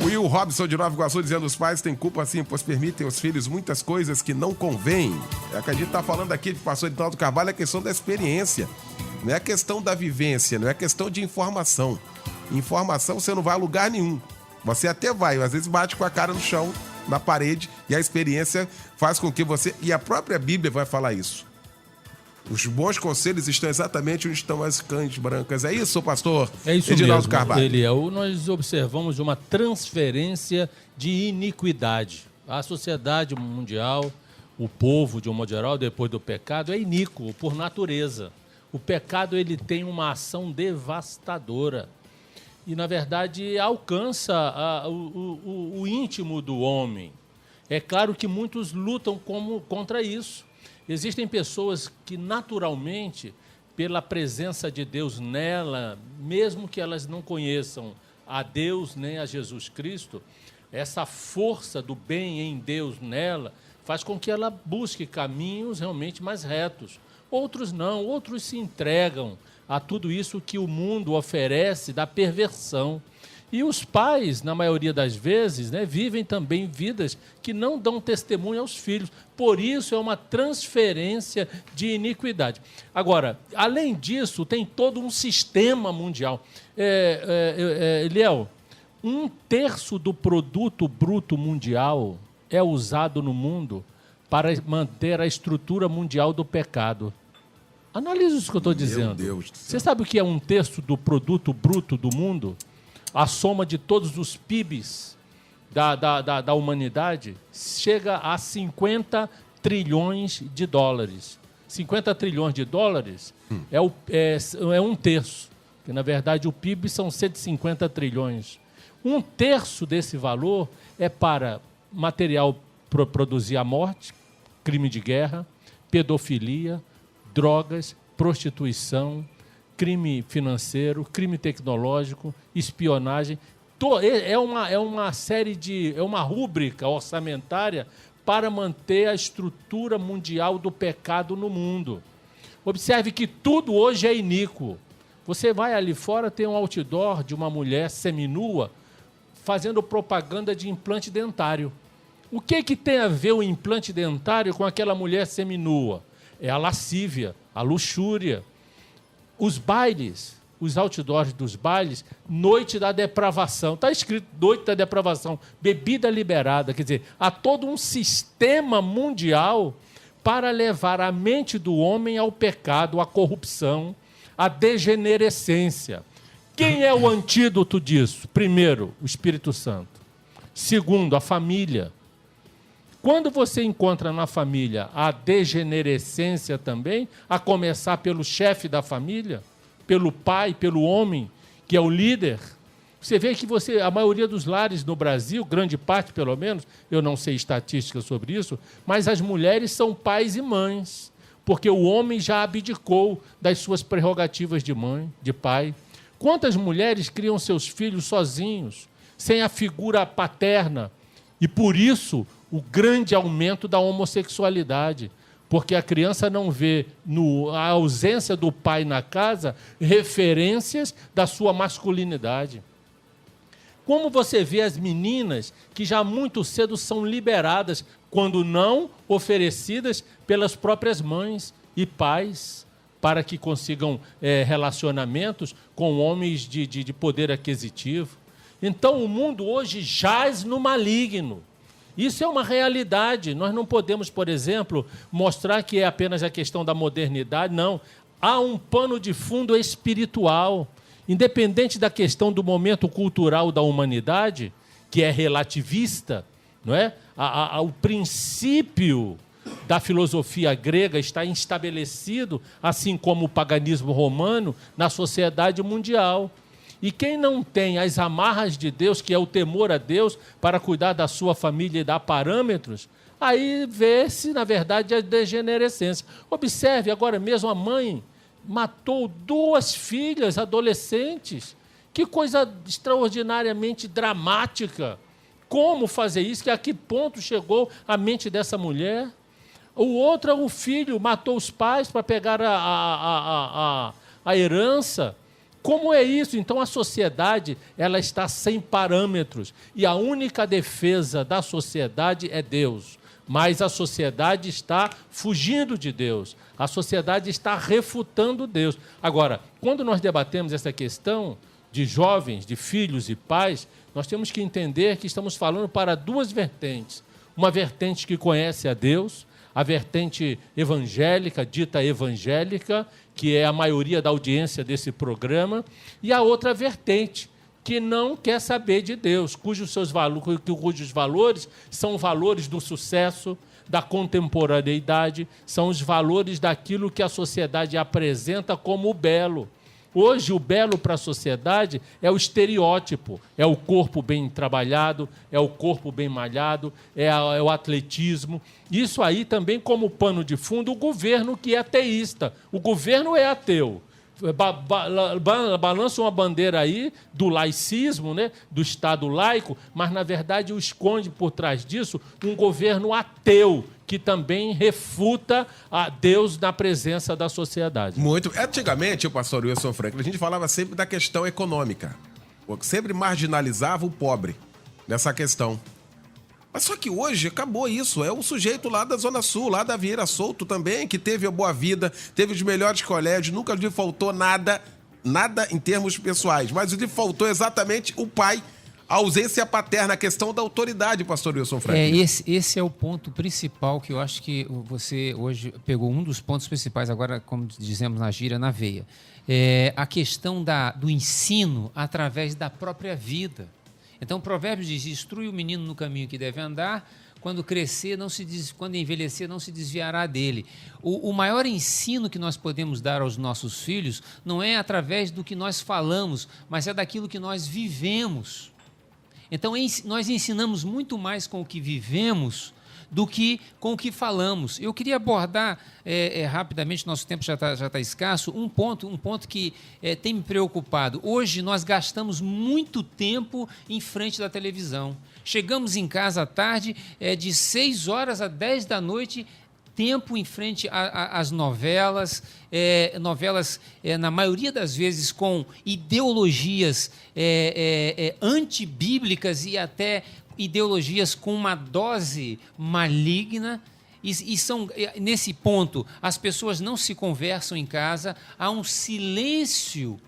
O Will Robson de Nova Iguaçu dizendo: os pais têm culpa sim, pois permitem aos filhos muitas coisas que não convêm. É o que a gente está falando aqui de pastor Edinaldo Carvalho, é a questão da experiência. Não é a questão da vivência, não é a questão de informação. Informação você não vai a lugar nenhum. Você até vai, às vezes bate com a cara no chão, na parede, e a experiência faz com que você... E a própria Bíblia vai falar isso. Os bons conselhos estão exatamente onde estão as cães brancas. É isso, pastor? É isso Edinaldo mesmo, Carvalho. Eliel. Nós observamos uma transferência de iniquidade. A sociedade mundial, o povo, de um modo geral, depois do pecado, é iníquo por natureza. O pecado ele tem uma ação devastadora. E, na verdade, alcança o íntimo do homem. É claro que muitos lutam contra isso. Existem pessoas que, naturalmente, pela presença de Deus nela, mesmo que elas não conheçam a Deus nem a Jesus Cristo, essa força do bem em Deus nela faz com que ela busque caminhos realmente mais retos. Outros não, outros se entregam a tudo isso que o mundo oferece da perversão. E os pais, na maioria das vezes, vivem também vidas que não dão testemunho aos filhos. Por isso, é uma transferência de iniquidade. Agora, além disso, tem todo um sistema mundial. Eliel, 1/3 do produto bruto mundial é usado no mundo para manter a estrutura mundial do pecado. Analise isso que eu estou dizendo. Meu Deus do céu. Você sabe o que é 1/3 do produto bruto do mundo? A soma de todos os PIBs da humanidade chega a 50 trilhões de dólares. 50 trilhões de dólares é 1/3. Porque, na verdade, o PIB são 150 trilhões. 1/3 desse valor é para material para produzir a morte, crime de guerra, pedofilia, drogas, prostituição, crime financeiro, crime tecnológico, espionagem. É uma série de... É uma rúbrica orçamentária para manter a estrutura mundial do pecado no mundo. Observe que tudo hoje é iníquo. Você vai ali fora, tem um outdoor de uma mulher seminua fazendo propaganda de implante dentário. O que tem a ver o implante dentário com aquela mulher seminua? É a lascívia, a luxúria. Os bailes, os outdoors dos bailes, noite da depravação. Está escrito noite da depravação, bebida liberada. Quer dizer, há todo um sistema mundial para levar a mente do homem ao pecado, à corrupção, à degenerescência. Quem é o antídoto disso? Primeiro, o Espírito Santo. Segundo, a família. Quando você encontra na família a degenerescência também, a começar pelo chefe da família, pelo pai, pelo homem, que é o líder, você vê que a maioria dos lares no Brasil, grande parte pelo menos, eu não sei estatísticas sobre isso, mas as mulheres são pais e mães, porque o homem já abdicou das suas prerrogativas de mãe, de pai. Quantas mulheres criam seus filhos sozinhos, sem a figura paterna? E, por isso, o grande aumento da homossexualidade, porque a criança não vê, a ausência do pai na casa, referências da sua masculinidade. Como você vê as meninas que já muito cedo são liberadas, quando não oferecidas pelas próprias mães e pais, para que consigam relacionamentos com homens de poder aquisitivo. Então, o mundo hoje jaz no maligno. Isso é uma realidade. Nós não podemos, por exemplo, mostrar que é apenas a questão da modernidade. Não. Há um pano de fundo espiritual. Independente da questão do momento cultural da humanidade, que é relativista, não é? O princípio da filosofia grega está estabelecido, assim como o paganismo romano, na sociedade mundial. E quem não tem as amarras de Deus, que é o temor a Deus, para cuidar da sua família e dar parâmetros, aí vê-se, na verdade, a degenerescência. Observe, agora mesmo a mãe matou 2 filhas adolescentes. Que coisa extraordinariamente dramática. Como fazer isso? A que ponto chegou a mente dessa mulher? O outro, o filho, matou os pais para pegar a herança. Como é isso? Então, a sociedade ela está sem parâmetros. E a única defesa da sociedade é Deus. Mas a sociedade está fugindo de Deus. A sociedade está refutando Deus. Agora, quando nós debatemos essa questão de jovens, de filhos e pais, nós temos que entender que estamos falando para 2 vertentes. Uma vertente que conhece a Deus, a vertente evangélica, dita evangélica, que é a maioria da audiência desse programa, e a outra vertente, que não quer saber de Deus, cujos valores são valores do sucesso, da contemporaneidade, são os valores daquilo que a sociedade apresenta como o belo. Hoje, o belo para a sociedade é o estereótipo, é o corpo bem trabalhado, é o corpo bem malhado, é o atletismo. Isso aí também, como pano de fundo, o governo que é ateísta. O governo é ateu. Balança uma bandeira aí do laicismo, né, do Estado laico, mas, na verdade, o esconde por trás disso um governo ateu, que também refuta a Deus na presença da sociedade. Muito. Antigamente, o pastor Wilson Franklin, a gente falava sempre da questão econômica. Sempre marginalizava o pobre nessa questão. Mas só que hoje acabou isso. É o sujeito lá da Zona Sul, lá da Vieira Solto também, que teve a boa vida, teve os melhores colégios, nunca lhe faltou nada em termos pessoais. Mas lhe faltou exatamente o pai, a ausência paterna, a questão da autoridade, pastor Wilson Franklin. Esse é o ponto principal que eu acho que você hoje pegou um dos pontos principais, agora, como dizemos na gíria, na veia. É a questão do ensino através da própria vida. Então, o provérbio diz: instrui o menino no caminho que deve andar, quando crescer, quando envelhecer, não se desviará dele. O maior ensino que nós podemos dar aos nossos filhos não é através do que nós falamos, mas é daquilo que nós vivemos. Então, nós ensinamos muito mais com o que vivemos do que com o que falamos. Eu queria abordar rapidamente, nosso tempo já tá escasso, um ponto que tem me preocupado. Hoje nós gastamos muito tempo em frente da televisão. Chegamos em casa à tarde, de 6 horas a 10 da noite, tempo em frente às novelas, na maioria das vezes com ideologias antibíblicas e até ideologias com uma dose maligna, e são, nesse ponto, as pessoas não se conversam em casa, há um silêncio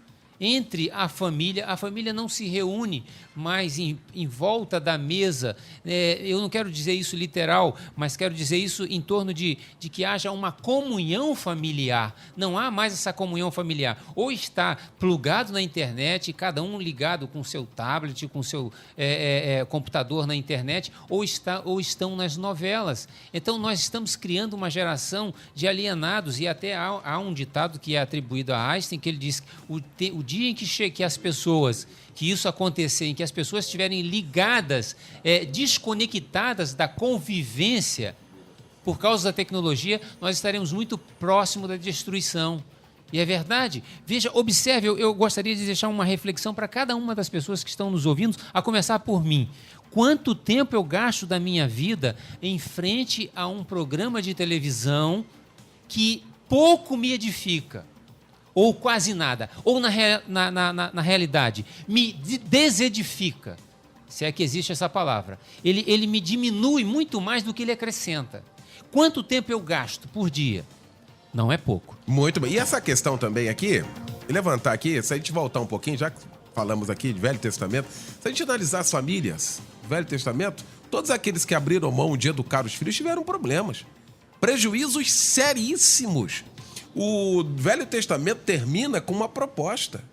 entre a família não se reúne mais em volta da mesa. Eu não quero dizer isso literal, mas quero dizer isso em torno de que haja uma comunhão familiar. Não há mais essa comunhão familiar. Ou está plugado na internet, cada um ligado com o seu tablet, com o seu computador na internet, ou estão nas novelas. Então, nós estamos criando uma geração de alienados, e até há um ditado que é atribuído a Einstein, que ele diz que o dia em que as pessoas, que isso acontecer, em que as pessoas estiverem ligadas, desconectadas da convivência por causa da tecnologia, nós estaremos muito próximo da destruição. E é verdade. Veja, observe, eu gostaria de deixar uma reflexão para cada uma das pessoas que estão nos ouvindo, a começar por mim. Quanto tempo eu gasto da minha vida em frente a um programa de televisão que pouco me edifica, ou quase nada, ou na realidade me desedifica, se é que existe essa palavra. Ele me diminui muito mais do que ele acrescenta. Quanto tempo eu gasto por dia? Não é pouco. Muito bem. E essa questão também aqui, levantar aqui, se a gente voltar um pouquinho, já que falamos aqui de Velho Testamento, se a gente analisar as famílias do Velho Testamento, todos aqueles que abriram mão de educar os filhos tiveram problemas. Prejuízos seríssimos. O Velho Testamento termina com uma proposta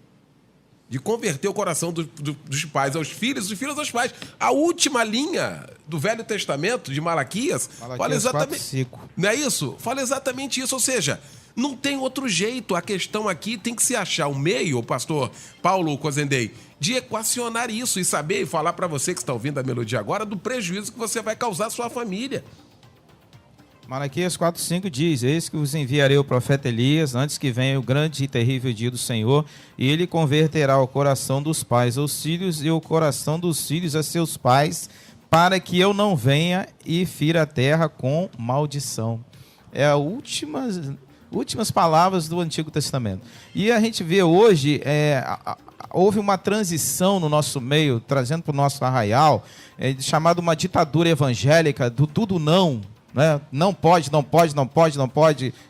de converter o coração dos pais aos filhos, dos filhos aos pais. A última linha do Velho Testamento, de Malaquias fala exatamente... 4:5. Não é isso? Fala exatamente isso. Ou seja, não tem outro jeito. A questão aqui tem que se achar um meio, o pastor Paulo Cozendei, de equacionar isso e saber e falar para você que está ouvindo a melodia agora do prejuízo que você vai causar à sua família. Malaquias 4:5 diz: eis que vos enviarei o profeta Elias, antes que venha o grande e terrível dia do Senhor, e ele converterá o coração dos pais aos filhos e o coração dos filhos a seus pais, para que eu não venha e fira a terra com maldição. É as últimas palavras do Antigo Testamento. E a gente vê hoje, houve uma transição no nosso meio, trazendo para o nosso arraial, chamada uma ditadura evangélica do tudo não. Né? Não pode,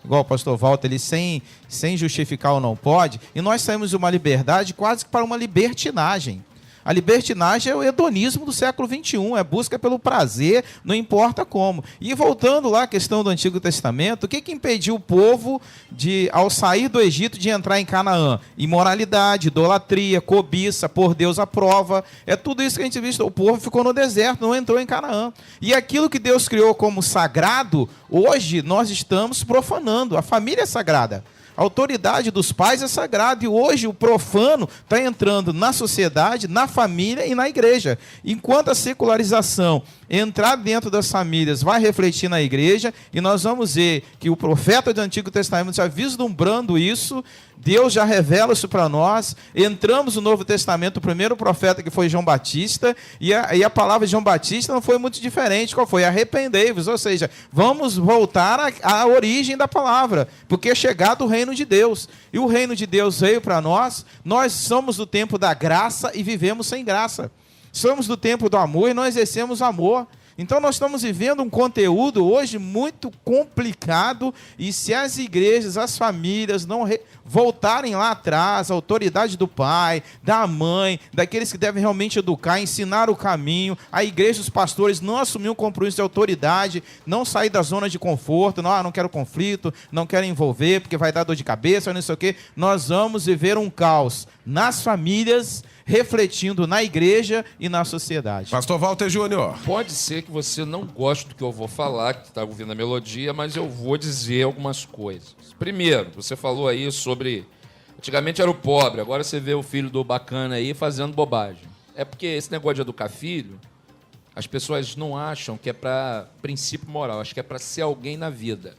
igual o pastor Walter, ele sem justificar o não pode, e nós saímos de uma liberdade quase que para uma libertinagem. A libertinagem é o hedonismo do século XXI, é busca pelo prazer, não importa como. E voltando lá à questão do Antigo Testamento, o que impediu o povo, ao sair do Egito, de entrar em Canaã? Imoralidade, idolatria, cobiça, por Deus à prova. É tudo isso que a gente viu. O povo ficou no deserto, não entrou em Canaã. E aquilo que Deus criou como sagrado, hoje nós estamos profanando. A família é sagrada. A autoridade dos pais é sagrada, e hoje o profano está entrando na sociedade, na família e na igreja. Enquanto a secularização entrar dentro das famílias vai refletir na igreja, e nós vamos ver que o profeta do Antigo Testamento já vislumbrando isso, Deus já revela isso para nós. Entramos no Novo Testamento, o primeiro profeta que foi João Batista, e a palavra de João Batista não foi muito diferente. Qual foi? Arrependei-vos, ou seja, vamos voltar à origem da palavra, porque é chegado o reino de Deus, e o reino de Deus veio para nós. Nós somos do tempo da graça e vivemos sem graça. Somos do tempo do amor e não exercemos amor. Então nós estamos vivendo um conteúdo hoje muito complicado, e se as igrejas, as famílias não voltarem lá atrás, a autoridade do pai, da mãe, daqueles que devem realmente educar, ensinar o caminho, a igreja, os pastores não assumir um compromisso de autoridade, não sair da zona de conforto, não quero conflito, não quero envolver, porque vai dar dor de cabeça, não sei o quê, nós vamos viver um caos nas famílias, refletindo na igreja e na sociedade. Pastor Walter Júnior. Pode ser que você não goste do que eu vou falar, que está ouvindo a melodia, mas eu vou dizer algumas coisas. Primeiro, você falou aí sobre... Antigamente era o pobre, agora você vê o filho do bacana aí fazendo bobagem. É porque esse negócio de educar filho, as pessoas não acham que é para princípio moral, acho que é para ser alguém na vida.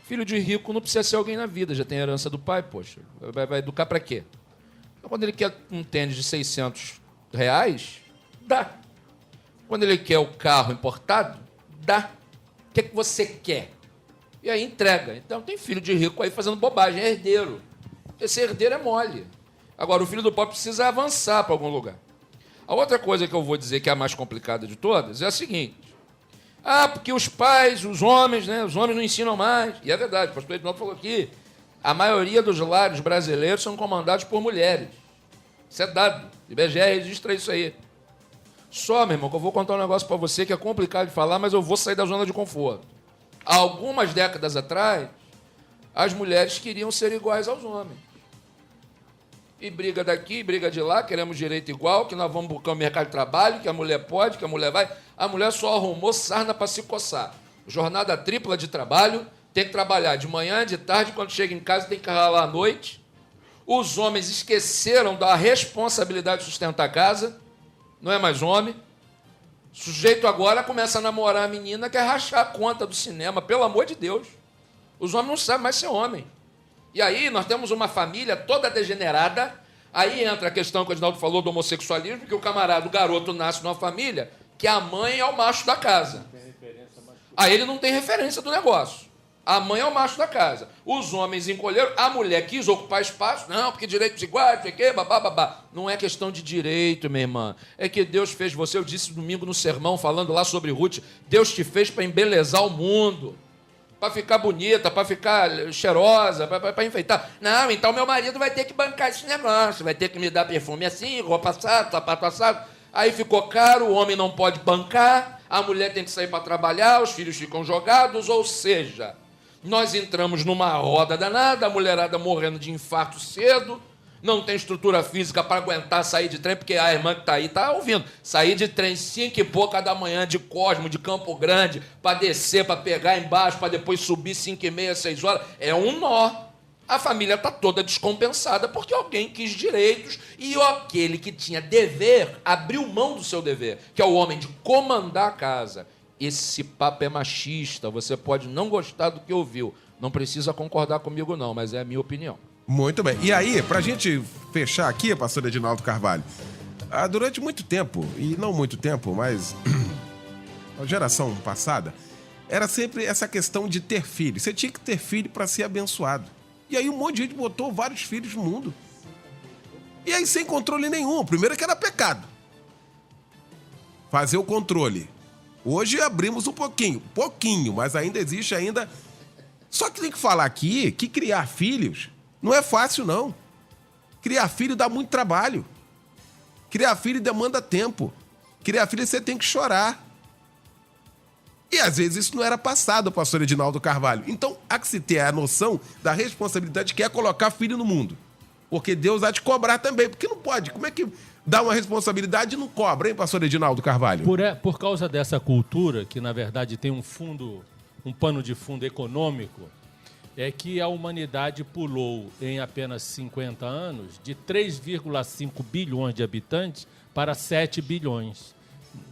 Filho de rico não precisa ser alguém na vida, já tem a herança do pai, poxa. Vai educar para quê? Quando ele quer um tênis de R$600, dá. Quando ele quer o carro importado, dá. O que você quer? E aí entrega. Então tem filho de rico aí fazendo bobagem, é herdeiro. Esse herdeiro é mole. Agora, o filho do pobre precisa avançar para algum lugar. A outra coisa que eu vou dizer que é a mais complicada de todas é a seguinte. Porque os pais, os homens não ensinam mais. E é verdade, o pastor Edinaldo falou aqui, A maioria dos lares brasileiros são comandados por mulheres. Isso é dado. O IBGE registra isso aí. Só, meu irmão, que eu vou contar um negócio para você que é complicado de falar, mas eu vou sair da zona de conforto. Há algumas décadas atrás, as mulheres queriam ser iguais aos homens. E briga daqui, briga de lá, queremos direito igual, que nós vamos buscar o mercado de trabalho, que a mulher pode, que a mulher vai. A mulher só arrumou sarna para se coçar. Jornada tripla de trabalho, tem que trabalhar de manhã, de tarde, quando chega em casa tem que ralar à noite. Os homens esqueceram da responsabilidade de sustentar a casa, não é mais homem. O sujeito agora começa a namorar a menina, quer rachar a conta do cinema, pelo amor de Deus. Os homens não sabem mais ser homem. E aí nós temos uma família toda degenerada. Aí entra a questão que o Edinaldo falou do homossexualismo, que o camarada, o garoto, nasce numa família que a mãe é o macho da casa. Aí ele não tem referência do negócio. A mãe é o macho da casa. Os homens encolheram, a mulher quis ocupar espaço. Não, porque direitos iguais, não sei o quê, babá, babá. Não é questão de direito, minha irmã. É que Deus fez você, eu disse domingo no sermão, falando lá sobre Ruth, Deus te fez para embelezar o mundo. Para ficar bonita, para ficar cheirosa, para enfeitar. Não, então meu marido vai ter que bancar esse negócio, vai ter que me dar perfume assim, roupa assada, sapato assado. Aí ficou caro, o homem não pode bancar, a mulher tem que sair para trabalhar, os filhos ficam jogados, ou seja, nós entramos numa roda danada, a mulherada morrendo de infarto cedo, não tem estrutura física para aguentar sair de trem, porque a irmã que está aí está ouvindo. Sair de trem 5 e pouca da manhã de Cosmo, de Campo Grande, para descer, para pegar embaixo, para depois subir 5 e meia, 6 horas, é um nó. A família está toda descompensada porque alguém quis direitos e aquele que tinha dever abriu mão do seu dever, que é o homem de comandar a casa. Esse papo é machista, você pode não gostar do que ouviu, não precisa concordar comigo não, mas é a minha opinião. Muito bem. E aí, pra gente fechar aqui, pastor Edinaldo Carvalho, durante muito tempo, e não muito tempo, mas a geração passada, era sempre essa questão de ter filho. Você tinha que ter filho para ser abençoado. E aí um monte de gente botou vários filhos no mundo. E aí sem controle nenhum. Primeiro que era pecado. Fazer o controle. Hoje abrimos um pouquinho, mas ainda existe ainda. Só que tem que falar aqui que criar filhos não é fácil, não. Criar filho dá muito trabalho. Criar filho demanda tempo. Criar filho você tem que chorar. E às vezes isso não era passado, pastor Edinaldo Carvalho. Então há que se ter a noção da responsabilidade que é colocar filho no mundo. Porque Deus há de cobrar também. Porque não pode. Como é que dá uma responsabilidade e não cobra, hein, pastor Edinaldo Carvalho? Por causa dessa cultura, que na verdade tem um pano de fundo econômico, é que a humanidade pulou em apenas 50 anos de 3,5 bilhões de habitantes para 7 bilhões.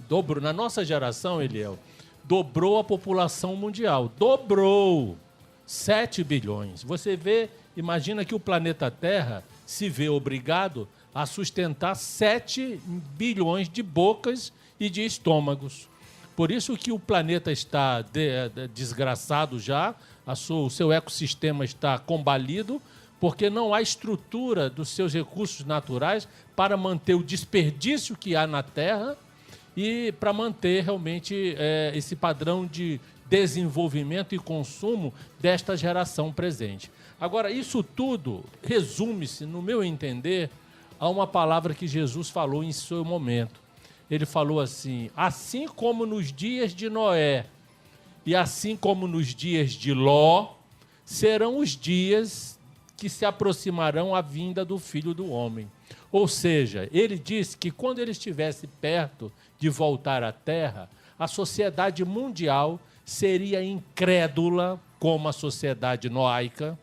Dobrou. Na nossa geração, Eliel, dobrou a população mundial. Dobrou! 7 bilhões. Você vê, imagina que o planeta Terra se vê obrigado a sustentar 7 bilhões de bocas e de estômagos. Por isso que o planeta está desgraçado já, o seu ecossistema está combalido, porque não há estrutura dos seus recursos naturais para manter o desperdício que há na Terra e para manter realmente esse padrão de desenvolvimento e consumo desta geração presente. Agora, isso tudo resume-se, no meu entender, a uma palavra que Jesus falou em seu momento. Ele falou assim: assim como nos dias de Noé e assim como nos dias de Ló, serão os dias que se aproximarão à vinda do Filho do Homem. Ou seja, ele disse que quando ele estivesse perto de voltar à Terra, a sociedade mundial seria incrédula, como a sociedade noaica,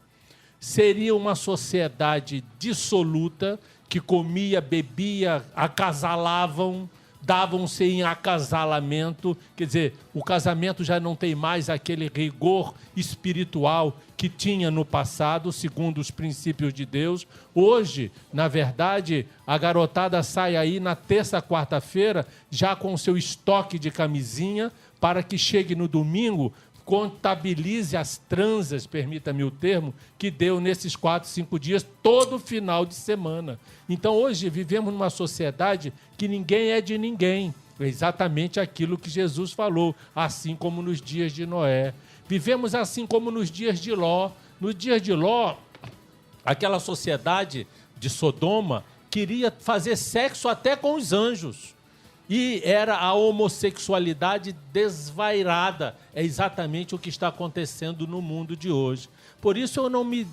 seria uma sociedade dissoluta, que comia, bebia, acasalavam, davam-se em acasalamento. Quer dizer, o casamento já não tem mais aquele rigor espiritual que tinha no passado, segundo os princípios de Deus. Hoje, na verdade, a garotada sai aí na terça, quarta-feira, já com o seu estoque de camisinha, para que chegue no domingo, contabilize as transas, permita-me o termo, que deu nesses 4, 5 dias, todo final de semana. Então, hoje, vivemos numa sociedade que ninguém é de ninguém. É exatamente aquilo que Jesus falou, assim como nos dias de Noé. Vivemos assim como nos dias de Ló. Nos dias de Ló, Aquela sociedade de Sodoma queria fazer sexo até com os anjos. E era a homossexualidade desvairada. É exatamente o que está acontecendo no mundo de hoje. Por isso eu não me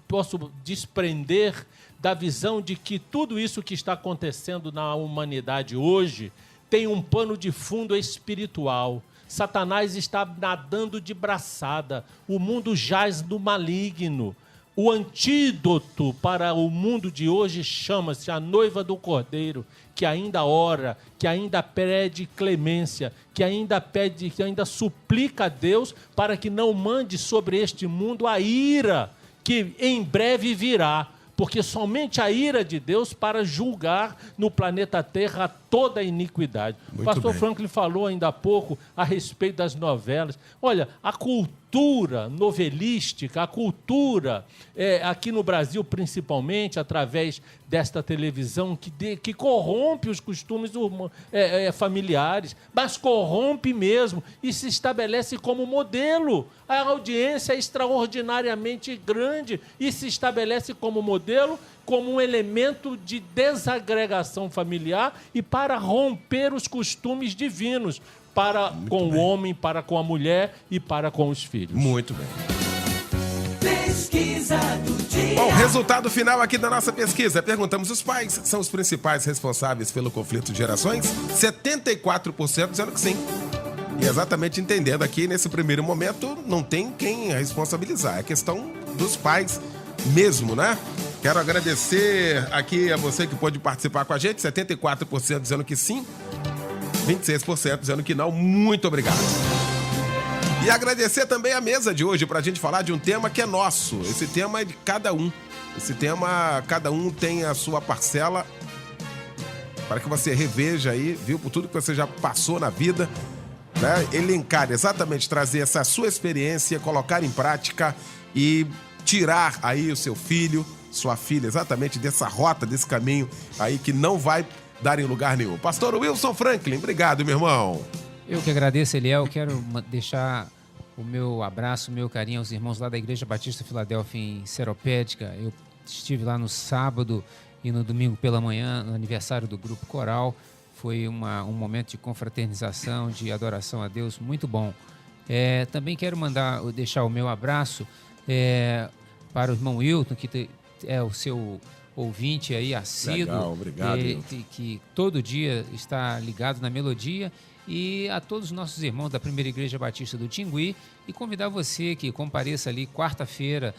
posso desprender da visão de que tudo isso que está acontecendo na humanidade hoje tem um pano de fundo espiritual. Satanás está nadando de braçada. O mundo jaz no maligno. O antídoto para o mundo de hoje chama-se a noiva do Cordeiro, que ainda ora, que ainda pede clemência, que ainda suplica a Deus para que não mande sobre este mundo a ira, que em breve virá. Porque somente a ira de Deus para julgar no planeta Terra toda a iniquidade. O pastor Franklin falou ainda há pouco a respeito das novelas. Olha, a cultura novelística, a cultura, aqui no Brasil principalmente, através desta televisão, que corrompe os costumes familiares, mas corrompe mesmo e se estabelece como modelo. A audiência é extraordinariamente grande e se estabelece como modelo, como um elemento de desagregação familiar e para romper os costumes divinos, com o homem, para com a mulher e para com os filhos. Muito bem. Pesquisa do dia. Bom, resultado final aqui da nossa pesquisa. Perguntamos: os pais são os principais responsáveis pelo conflito de gerações? 74% dizendo que sim. E exatamente entendendo aqui, nesse primeiro momento, não tem quem responsabilizar. É questão dos pais mesmo, né? Quero agradecer aqui a você que pôde participar com a gente. 74% dizendo que sim, 26% dizendo que não. Muito obrigado. E agradecer também a mesa de hoje para a gente falar de um tema que é nosso. Esse tema é de cada um. Esse tema, cada um tem a sua parcela para que você reveja aí, viu, por tudo que você já passou na vida, né? Elencar, exatamente, trazer essa sua experiência, colocar em prática e tirar aí o seu filho, sua filha, exatamente dessa rota, desse caminho aí que não vai dar em lugar nenhum. Pastor Wilson Franklin, obrigado, meu irmão. Eu que agradeço, Eliel. Quero deixar o meu abraço, o meu carinho aos irmãos lá da Igreja Batista Filadélfia em Seropédica. Eu estive lá no sábado e no domingo pela manhã, no aniversário do Grupo Coral. Foi um momento de confraternização, de adoração a Deus, muito bom. Também quero deixar o meu abraço para o irmão Wilton, que é o seu ouvinte aí assíduo. Legal, obrigado. Que todo dia está ligado na melodia. E a todos os nossos irmãos da Primeira Igreja Batista do Tingui, e convidar você que compareça ali quarta-feira,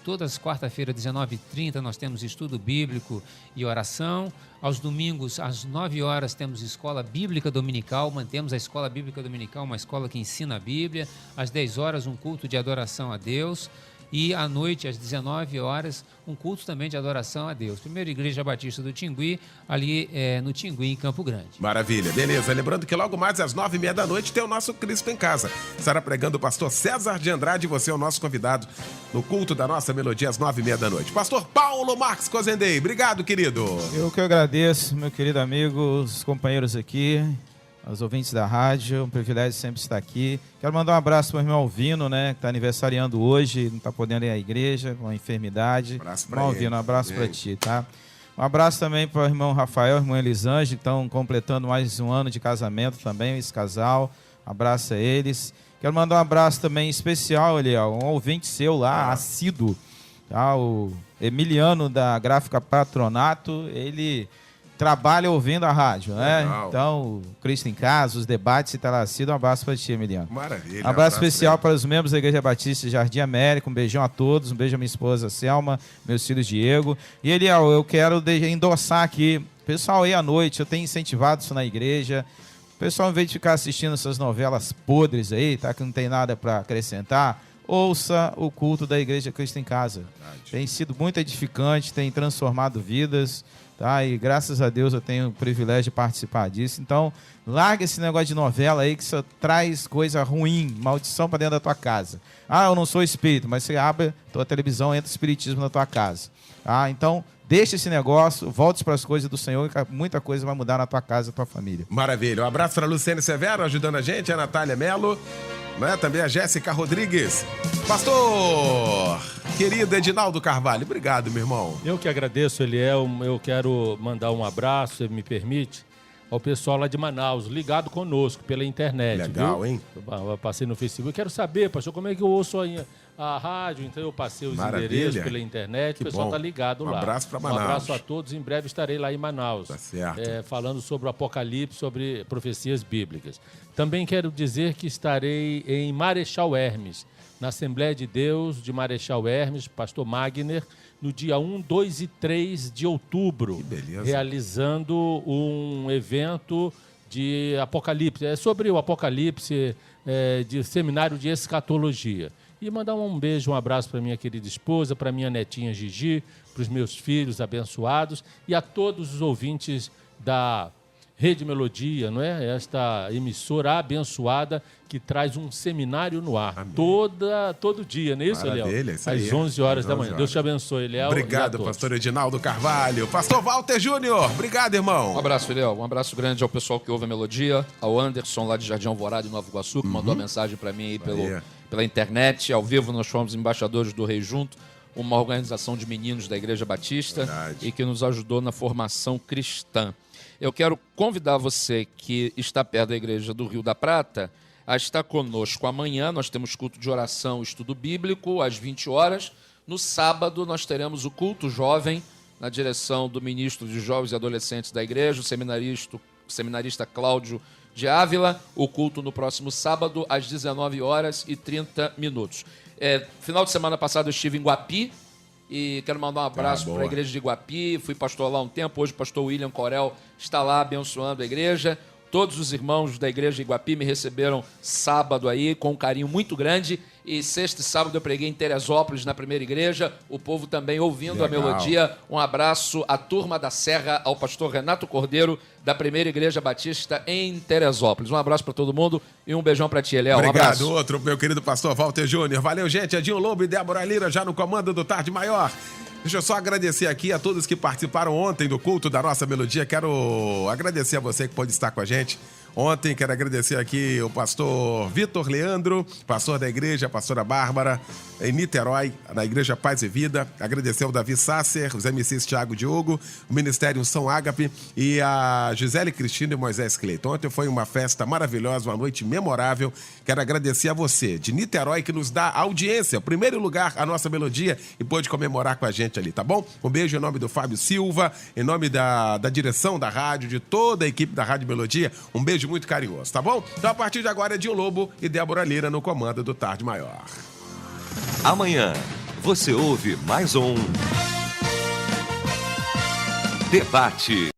todas as quarta-feiras, 19h30, nós temos estudo bíblico e oração. Aos domingos, às 9 horas, temos escola bíblica dominical, mantemos a escola bíblica dominical, uma escola que ensina a Bíblia. Às 10 horas, um culto de adoração a Deus. E à noite, às 19 horas, um culto também de adoração a Deus. Primeira Igreja Batista do Tingui, ali no Tingui, em Campo Grande. Maravilha, beleza. Lembrando que logo mais às 9h30 da noite tem o nosso Cristo em Casa. Estará pregando o pastor César de Andrade, você é o nosso convidado no culto da nossa melodia às 9h30 da noite. Pastor Paulo Marques Cozendei, obrigado, querido. Eu que agradeço, meu querido amigo, os companheiros aqui, aos ouvintes da rádio, um privilégio sempre estar aqui. Quero mandar um abraço para o irmão Alvino, né, que está aniversariando hoje, não está podendo ir à igreja, com uma enfermidade. Um abraço para ele. Alvino, um abraço para ti, tá? Um abraço também para o irmão Rafael e a irmã Elisângela, que estão completando mais um ano de casamento também, esse casal. Abraço a eles. Quero mandar um abraço também especial, Eliel, um ouvinte seu lá, assíduo, tá? O Emiliano da Gráfica Patronato, ele trabalha ouvindo a rádio, né? Legal. Então, o Cristo em Casa, os debates, se tá lá sido, um abraço para ti, Emiliano. Maravilha. Um abraço especial para os membros da Igreja Batista de Jardim América, um beijão a todos, um beijo à minha esposa Selma, meus filhos Diego. E Eliel, eu quero endossar aqui, pessoal aí à noite, eu tenho incentivado isso na igreja, o pessoal, em vez de ficar assistindo essas novelas podres aí, tá, que não tem nada para acrescentar, ouça o culto da Igreja Cristo em Casa. Verdade. Tem sido muito edificante, tem transformado vidas, tá? E graças a Deus eu tenho o privilégio de participar disso. Então, larga esse negócio de novela aí que só traz coisa ruim, maldição para dentro da tua casa. Ah, eu não sou espírito, mas você abre a tua televisão, entra espiritismo na tua casa. Ah, então, deixa esse negócio, volte para as coisas do Senhor e muita coisa vai mudar na tua casa, na tua família. Maravilha. Um abraço para a Luciane Severo ajudando a gente, a Natália Melo, né? Também a Jéssica Rodrigues. Pastor querido Edinaldo Carvalho. Obrigado, meu irmão. Eu que agradeço, Eliel. Eu quero mandar um abraço, se me permite, ao pessoal lá de Manaus, ligado conosco pela internet. Legal, viu? hein? Eu passei no Facebook. Eu quero saber, pastor, como é que eu ouço a rádio. Então eu passei os endereços pela internet. Que o pessoal bom. está ligado lá. Um abraço para Manaus. Um abraço a todos. Em breve estarei lá em Manaus. Tá certo. Falando sobre o Apocalipse, sobre profecias bíblicas. Também quero dizer que estarei em Marechal Hermes, na Assembleia de Deus de Marechal Hermes, pastor Magner, no dia 1, 2 e 3 de outubro. Que beleza. Realizando um evento de Apocalipse. É sobre o Apocalipse, de seminário de escatologia. E mandar um beijo, um abraço para minha querida esposa, para minha netinha Gigi, para os meus filhos abençoados e a todos os ouvintes da Rede Melodia, não é? Esta emissora abençoada que traz um seminário no ar. Todo dia, não é isso, Eliel? Maravilha, isso aí. Às 11 horas da manhã. horas. Deus te abençoe, Eliel. Obrigado, pastor Edinaldo Carvalho. Pastor Walter Júnior, obrigado, irmão. Um abraço, Eliel. Um abraço grande ao pessoal que ouve a Melodia, ao Anderson lá de Jardim Alvorada, em Nova Iguaçu, que mandou a mensagem para mim aí pela internet. Ao vivo, nós fomos embaixadores do Rei Junto, uma organização de meninos da Igreja Batista. Verdade. E que nos ajudou na formação cristã. Eu quero convidar você que está perto da Igreja do Rio da Prata a estar conosco amanhã. Nós temos culto de oração e estudo bíblico às 20 horas. No sábado, nós teremos o culto jovem na direção do ministro de Jovens e Adolescentes da Igreja, o seminarista Cláudio de Ávila. O culto no próximo sábado às 19 horas e 30 minutos. Final de semana passado eu estive em Guapi. E quero mandar um abraço para a igreja de Iguapi. Fui pastor lá um tempo. Hoje o pastor William Corel está lá abençoando a igreja. Todos os irmãos da igreja de Iguapi me receberam sábado aí com um carinho muito grande. E sexta e sábado eu preguei em Teresópolis, na primeira igreja. O povo também ouvindo a melodia. Um abraço à turma da Serra, ao pastor Renato Cordeiro, da primeira igreja batista em Teresópolis. Um abraço para todo mundo e um beijão para ti, Eliel. Um Obrigado, abraço. outro, meu querido pastor Walter Júnior. Valeu, gente. Edinho Lobo e Débora Lira já no comando do Tarde Maior. Deixa eu só agradecer aqui a todos que participaram ontem do culto da nossa melodia. Quero agradecer a você que pode estar com a gente ontem. Quero agradecer aqui o pastor Vitor Leandro, pastor da igreja, a pastora Bárbara, em Niterói, na Igreja Paz e Vida. Agradecer ao Davi Sasser, os MCs Thiago Diogo, o Ministério São Ágape e a Gisele Cristina e Moisés Cleiton. Ontem foi uma festa maravilhosa, uma noite memorável. Quero agradecer a você de Niterói que nos dá audiência, primeiro lugar, a nossa melodia e pôde comemorar com a gente ali, tá bom? Um beijo em nome do Fábio Silva, em nome da direção da rádio, de toda a equipe da Rádio Melodia. Um beijo muito carinhoso, tá bom? Então, a partir de agora, Edinho Lobo e Débora Lira no comando do Tarde Maior. Amanhã você ouve mais um Debate.